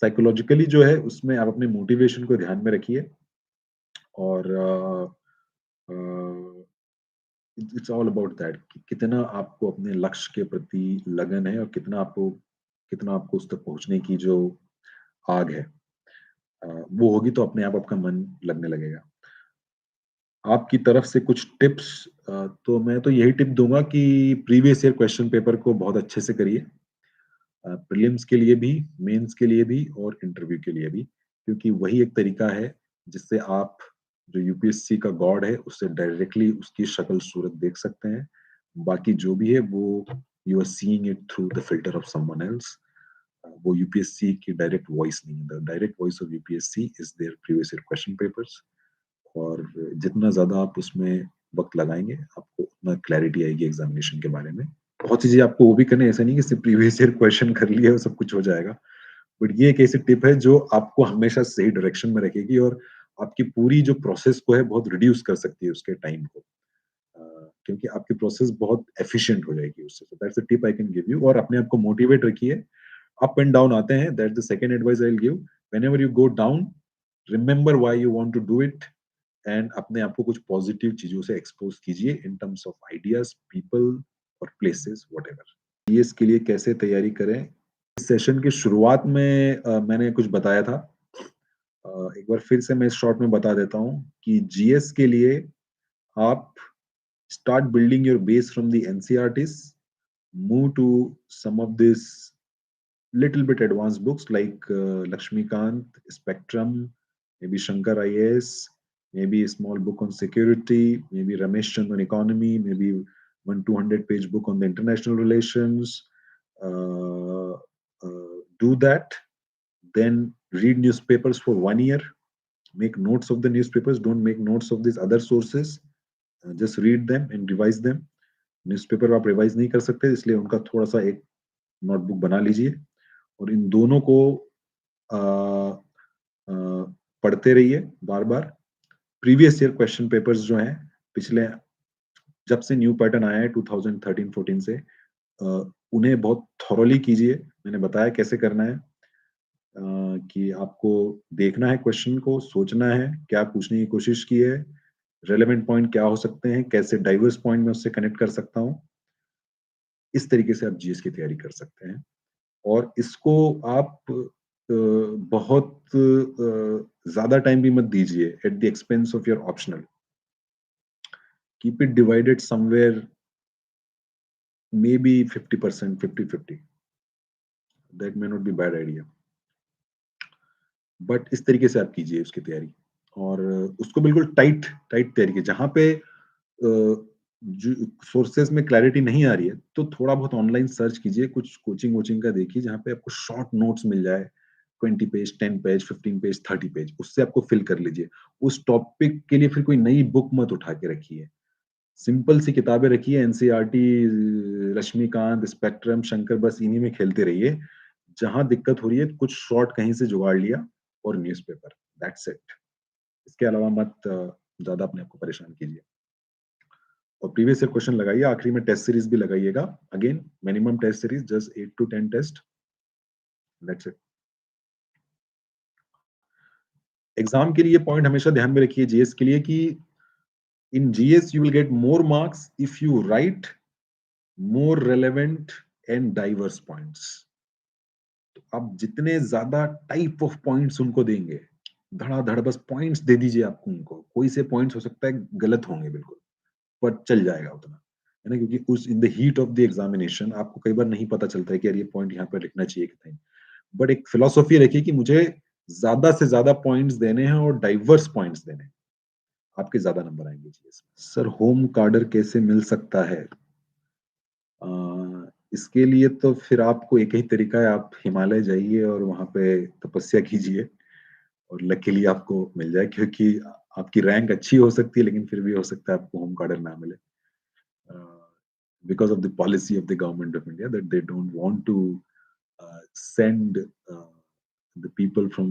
Speaker 1: साइकोलॉजिकली जो है उसमें आप अपने मोटिवेशन को ध्यान में रखिए और इट्स ऑल अबाउट दैट कि कितना आपको अपने लक्ष्य के प्रति लगन है और कितना आपको उस तक पहुँचने की जो आग है वो होगी तो अपने आप आपका मन लगने लगेगा। आपकी तरफ से कुछ टिप्स तो मैं तो यही टिप दूँगा कि प्रीवियस ईयर क्वेश्चन पेपर को बहुत अच्छे से करिए। प्रीलिम्स के लिए भी, मेंस के लिए भी और इंटरव्यू के लिए भी, क्योंकि वही एक तरीका है जिससे आप जो यूपीएससी का गॉड है, उससे डायरेक्टली उसकी शक्ल-सूरत देख सकते हैं। बाकी जो भी है वो you are seeing it through the filter of someone else. वो यूपीएससी की डायरेक्ट वॉइस नहीं है। The direct voice of UPSC is there previous year question papers और जितना ज़्यादा आप उसमें वक़्त लगाएँगे, आपको उतना क्लैरिटी आएगी एग्ज़ामिनेशन के बारे में। बहुत चीज़ें आपको वो भी करनी है, ऐसा नहीं कि सिर्फ़ प्रीवियस ईयर क्वेश्चन कर लिए और सब कुछ हो जाएगा। बट ये एक ऐसी टिप है जो आपको हमेशा सही डायरेक्शन में रखेगी और आपकी पूरी जो प्रोसेस को है बहुत रिड्यूस कर सकती है उसके टाइम को। क्योंकि आपकी प्रोसेस बहुत एफिशिएंट हो जाएगी उससे। So that's the tip I can give you और अपने आप को मोटिवेट रखिए। अप एंड डाउन आते हैं, that's the second advice I will give. Whenever you go down, remember why you want to do it and अपने आप को कुछ पॉजिटिव चीज़ों से एक्सपोज़ कीजिए in terms of ideas, people और प्लेसेस व्हाटएवर। ये इसके लिए कैसे तैयारी करें? इस सेशन की शुरुआत में मैंने कुछ बताया था। एक बार फिर से मैं इस शॉर्ट में बता देता हूँ कि जीएस के लिए आप start building your base from the NCERTs, move to some of this little bit advanced books like Lakshmikant, Spectrum, maybe Shankar IAS, maybe a small book on security, maybe Ramesh Chand on economy, maybe 1 200 page book on the international relations. Uh, do that. Then read newspapers for 1 year. Make notes of the newspapers. Don't make notes of these other sources. Just read them and revise them. Newspaper आप revise नहीं कर सकते इसलिए उनका थोड़ा सा एक notebook बना लीजिए और इन दोनों को अ, अ, पढ़ते रहिए बार-बार। प्रीवियस ईयर क्वेश्चन पेपर्स जो हैं, पिछले जब से न्यू पैटर्न आया है 2013-14 से उन्हें बहुत थॉरोली कीजिए। मैंने बताया कैसे करना है कि आपको देखना है क्वेश्चन को, सोचना है, क्या पूछने की कोशिश की है, रेलेवेंट पॉइंट क्या हो सकते हैं, कैसे डाइवर्स पॉइंट मैं उससे कनेक्ट कर सकता हूँ। इस तरीके से आप जीएस की तैयारी कर सकते हैं। और इसको आप बहुत ज़्यादा टाइम भी मत दीजिए at the expense of your optional. Keep it divided somewhere maybe 50%, 50-50. That may not be bad idea. But इस तरीके से आप कीजिए उसकी तैयारी और उसको बिल्कुल टाइट टाइट तैयारी कीजिए। जहाँ पे जो सोर्सेज में क्लैरिटी नहीं आ रही है, तो थोड़ा बहुत ऑनलाइन सर्च कीजिए, कुछ कोचिंग वोचिंग का देखिए जहाँ पे आपको शॉर्ट नोट्स मिल जाए, 20 पेज, 10 पेज, 15 पेज, 30 पेज, उससे आपको फिल कर लीजिए। उस टॉपिक के लिए फिर कोई नई बुक मत उठा के रखिए। सिंपल सी किताबें रखिए, एनसीईआरटी, रश्मिकांत, स्पेक्ट्रम, शंकर, बस इन्हीं में खेलते रहिए। जहाँ दिक्कत हो रही है, कुछ शॉर्ट कहीं से जुगाड़ लिया और न्यूज़पेपर, दैट्स इट। इसके अलावा मत ज़्यादा अपने आप को परेशान कीजिए। और प्रीवियस ईयर क्वेश्चन लगाइए, आखिरी में टेस्ट सीरीज भी लगाइएगा। Again minimum test series just 8 to 10 test, that's it. Exam के लिए पॉइंट हमेशा ध्यान में रखिए जीएस के लिए कि in GS you will get more marks if you right more relevant and diverse points. तो आप जितने ज्यादा टाइप ऑफ पॉइंट्स उनको देंगे, धड़ाधड़ बस पॉइंट्स दे दीजिए आपको उनको। कोई से पॉइंट्स हो सकता है गलत होंगे बिल्कुल, पर चल जाएगा उतना, है ना? क्योंकि उस in the heat of the examination आपको कई बार नहीं पता चलता है कि यार ये पॉइंट यहाँ पे लिखना चाहिए कि नहीं। बट एक फिलॉसफी रखिए कि मुझे ज्यादा से ज्यादा पॉइंट्स देने हैं और डाइवर्स पॉइंट्स देने हैं, आपके ज्यादा नंबर आएंगे जी इसमें। सर होम कार्डर कैसे मिल सकता है? इसके लिए तो फिर आपको एक ही तरीका है, आप हिमालय जाइए और वहाँ पे तपस्या कीजिए और लकीली आपको मिल जाए, क्योंकि आपकी रैंक अच्छी हो सकती है लेकिन फिर भी हो सकता है आपको होम कार्डर ना मिले because of the policy of the government of India that they don't want to send the people from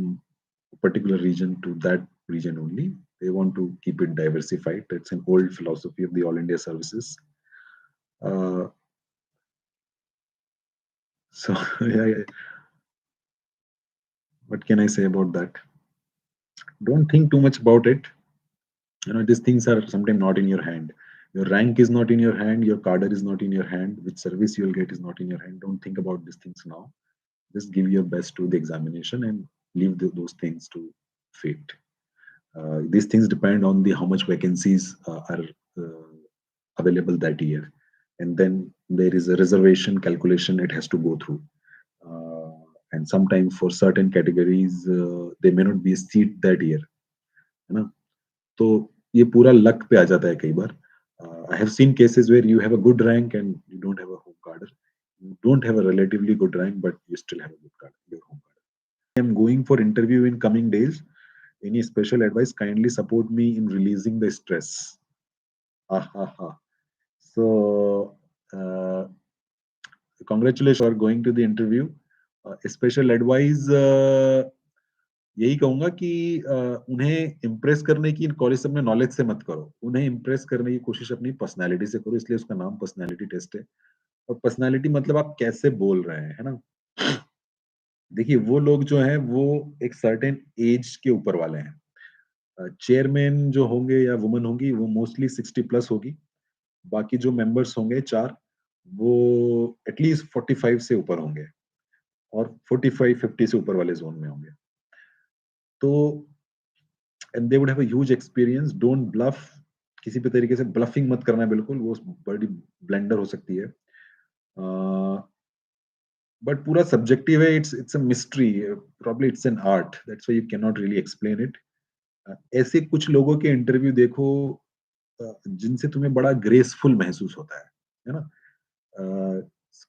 Speaker 1: a particular region to that region only. They want to keep it diversified. That's an old philosophy of the All India services. Uh, so yeah, yeah. What can I say about that? Don't think too much about it. These things are sometimes not in your hand. Your rank is not in your hand, your cadre is not in your hand, which service you'll get is not in your hand. Don't think about these things now. Just give your best to the examination and leave those things to fate. These things depend on the how much vacancies are uh, available that year, and then there is a reservation calculation it has to go through. uh, and sometimes for certain categories they may not be a seat that year, है ना? तो ये पूरा luck पे आ जाता है कई बार. I have seen cases where you have a good rank and you don't have a home cadre. You don't have a relatively good rank, but you still have a good card, your home cadre. I am going for interview in coming days. Any special advice? Kindly support me in releasing the stress. Ha ha ha. So, congratulations for going to the interview. Special advice यही कहूंगा कि उन्हें impress करने की college से अपने knowledge से मत करो. उन्हें इम्प्रेस करने की कोशिश अपनी पर्सनालिटी से करो, इसलिए उसका नाम पर्सनालिटी टेस्ट है. और पर्सनालिटी मतलब आप कैसे बोल रहे हैं, है ना? देखिए वो लोग जो हैं वो एक सर्टेन एज के ऊपर वाले हैं. चेयरमैन जो होंगे या वुमन होंगी वो मोस्टली 60 प्लस होगी. बाकी जो मेंबर्स होंगे 4 वो एटलीस्ट 45 से ऊपर होंगे और 45-50 से ऊपर वाले जोन में होंगे. तो and they would have a huge experience. Don't bluff. किसी भी तरीके से ब्लफिंग मत करना बिल्कुल, वो बड़ी ब्लेंडर हो सकती है. बट पूरा सब्जेक्टिव है. It's a mystery. Probably it's an art. That's why you can not really explain it. ऐसे कुछ लोगों के इंटरव्यू देखो जिनसे तुम्हें बड़ा ग्रेसफुल महसूस होता है ना?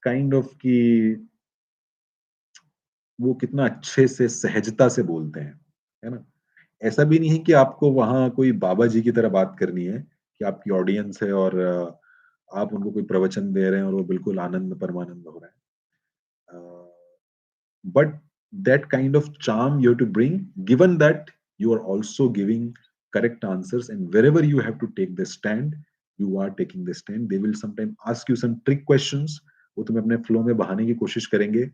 Speaker 1: काइंड ऑफ कि वो कितना अच्छे से सहजता से बोलते हैं, है ना? ऐसा भी नहीं है कि आपको वहाँ कोई बाबा जी की तरह बात करनी है, कि आपकी ऑडियंस है और आप उनको कोई प्रवचन दे रहे हैं और वो बिल्कुल आनंद परमानंद हो रहा है. But that kind of charm you have to bring, given that you are also giving correct answers, and wherever you have to take the stand, you are taking the stand. They will sometimes ask you some trick questions. वो तुम्हें अपने flow में बहाने की कोशिश करेंगे.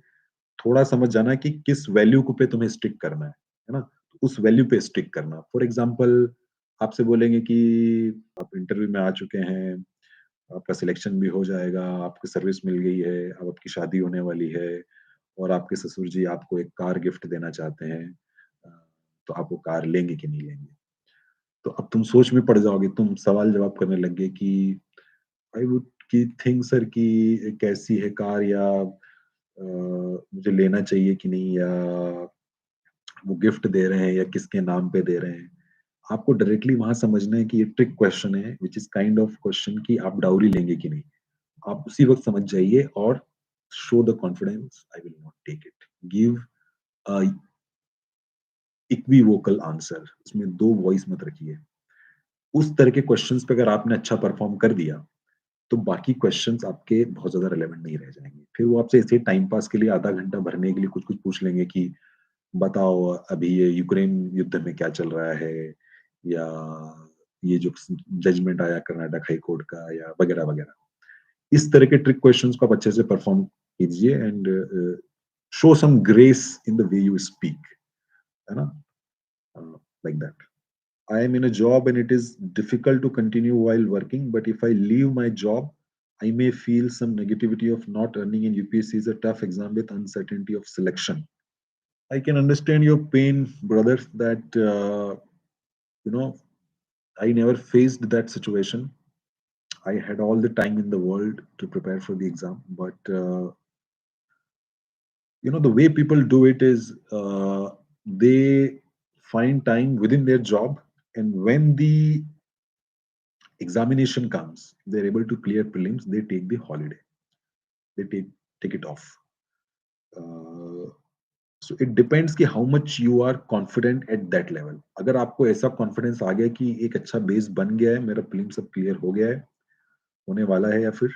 Speaker 1: थोड़ा समझ जाना कि किस वैल्यू को पे तुम्हें स्टिक करना है ना? तो उस वैल्यू पे स्टिक करना. फॉर एग्जांपल आपसे बोलेंगे कि आप इंटरव्यू में आ चुके हैं, आपका सिलेक्शन भी हो जाएगा, आपको सर्विस मिल गई है, अब आपकी शादी होने वाली है और आपके ससुर जी आपको एक कार गिफ्ट देना चाहते हैं. अ, तो आप वो कार लेंगे कि नहीं लेंगे? तो अब तुम सोच में पड़ जाओगे, तुम सवाल जवाब करने लगे कि आई वुड कि थिंक सर कि कैसी है कार, या मुझे लेना चाहिए कि नहीं, या वो गिफ्ट दे रहे हैं या किसके नाम पे दे रहे हैं. आपको डायरेक्टली वहां समझना है कि ये ट्रिक क्वेश्चन है, which is kind of question कि आप डाउरी लेंगे कि नहीं. आप उसी वक्त समझ जाइए और show the confidence. I will not take it. Give equivocal answer. उसमें दो वॉइस मत रखिए. उस तरह के क्वेश्चंस पे अगर आपने अच्छा परफॉर्म कर दिया तो बाकी क्वेश्चंस आपके बहुत ज्यादा रिलेवेंट नहीं रह जाएंगे. फिर वो आपसे ऐसे टाइम पास के लिए आधा घंटा भरने के लिए कुछ कुछ पूछ लेंगे कि बताओ अभी ये यूक्रेन युद्ध में क्या चल रहा है, या ये जो जजमेंट आया कर्नाटक हाई कोर्ट का, या वगैरह वगैरह. इस तरह के ट्रिक क्वेश्चंस को आप अच्छे से परफॉर्म कीजिए and show some grace in the way you speak, है ना? Like that. I am in a job and it is difficult to continue while working, but if I leave my job, I may feel some negativity of not earning, and UPSC is a tough exam with uncertainty of selection. I can understand your pain, brother, that, you know, I never faced that situation. I had all the time in the world to prepare for the exam, but, the way people do it is they find time within their job, and when the examination comes, they're able to clear prelims, they take the holiday, they take it off. uh, so it depends कि how much you are confident at that level. अगर आपको ऐसा confidence आ गया कि एक अच्छा base बन गया है, मेरा प्रीलिम सब क्लियर हो गया है, होने वाला है, या फिर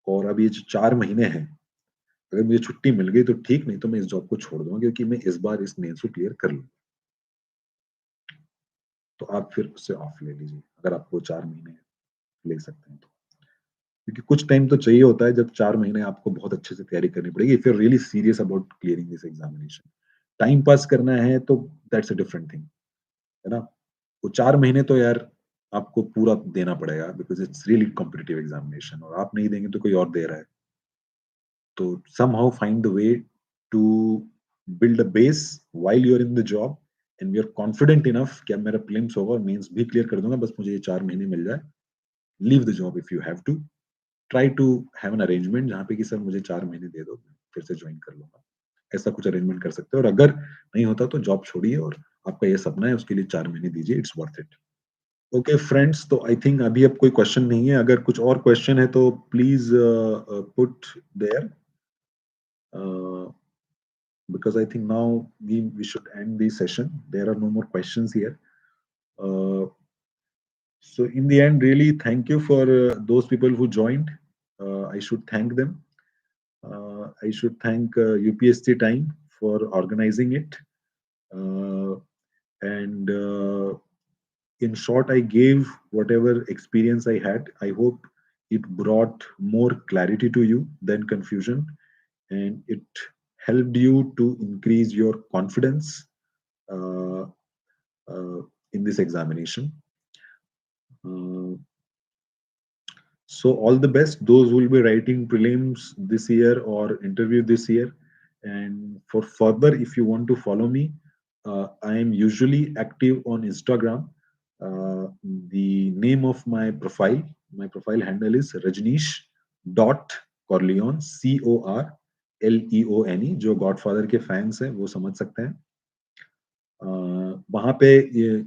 Speaker 1: और अभी जो 4 महीने हैं, अगर मुझे छुट्टी मिल गई तो ठीक, नहीं तो मैं इस जॉब को छोड़ दूंगा क्योंकि मैं इस बार इस मेंस को क्लियर कर लूंगा. तो आप फिर उससे ऑफ ले लीजिए अगर आपको 4 महीने ले सकते हैं तो. क्योंकि कुछ टाइम तो चाहिए होता है जब 4 महीने आपको बहुत अच्छे से तैयारी करनी पड़ेगी if you are really serious about clearing this examination. Time pass करना है तो दैट्स अ डिफरेंट थिंग, है ना? वो 4 महीने तो यार आपको पूरा देना पड़ेगा because it's really competitive examination और आप नहीं देंगे तो कोई और दे रहा है। तो somehow find the way to build a base while you're in the job and you're confident enough कि अब मेरा प्रीलिम्स होगा और मेंस भी क्लियर कर दूँगा, बस मुझे ये 4 महीने मिल जाए। Leave the job if you have to. Try to have an arrangement जहाँ पे कि सर मुझे 4 महीने दे दो, फिर से जॉइन कर लूँगा। ऐसा कुछ अरेंजमेंट कर सकते हो और अगर नहीं होता तो जॉब छोड़िए और आपका ये सपना है उसके लिए 4 महीने दीजिए, it's worth it. Okay friends, तो आई थिंक अभी अब कोई क्वेश्चन नहीं है। अगर कुछ और क्वेश्चन है तो please put there because I think now we should end the session. There are no more questions here. Uh, so in the end, really thank you for those people who joined. I should thank them. I should thank UPSC Time for organizing it. Uh, and in short, I gave whatever experience I had. I hope it brought more clarity to you than confusion, and it helped you to increase your confidence uh, uh, in this examination. Uh, so all the best those who will be writing prelims this year or interview this year. And for further, if you want to follow me, I am usually active on Instagram. The name of my profile handle is Rajneesh dot Corleone, Corleone, जो Godfather के fans हैं वो समझ सकते हैं। वहाँ पे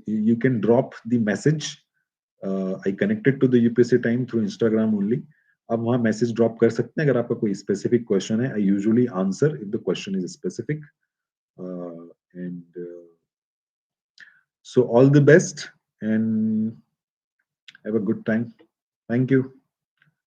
Speaker 1: you can drop the message. I connected to the UPSC time through Instagram only. आप वहाँ मैसेज ड्रॉप कर सकते हैं अगर आपका कोई स्पेसिफिक क्वेश्चन है। I usually answer if the question is specific. And so all the best and have a good time. Thank you.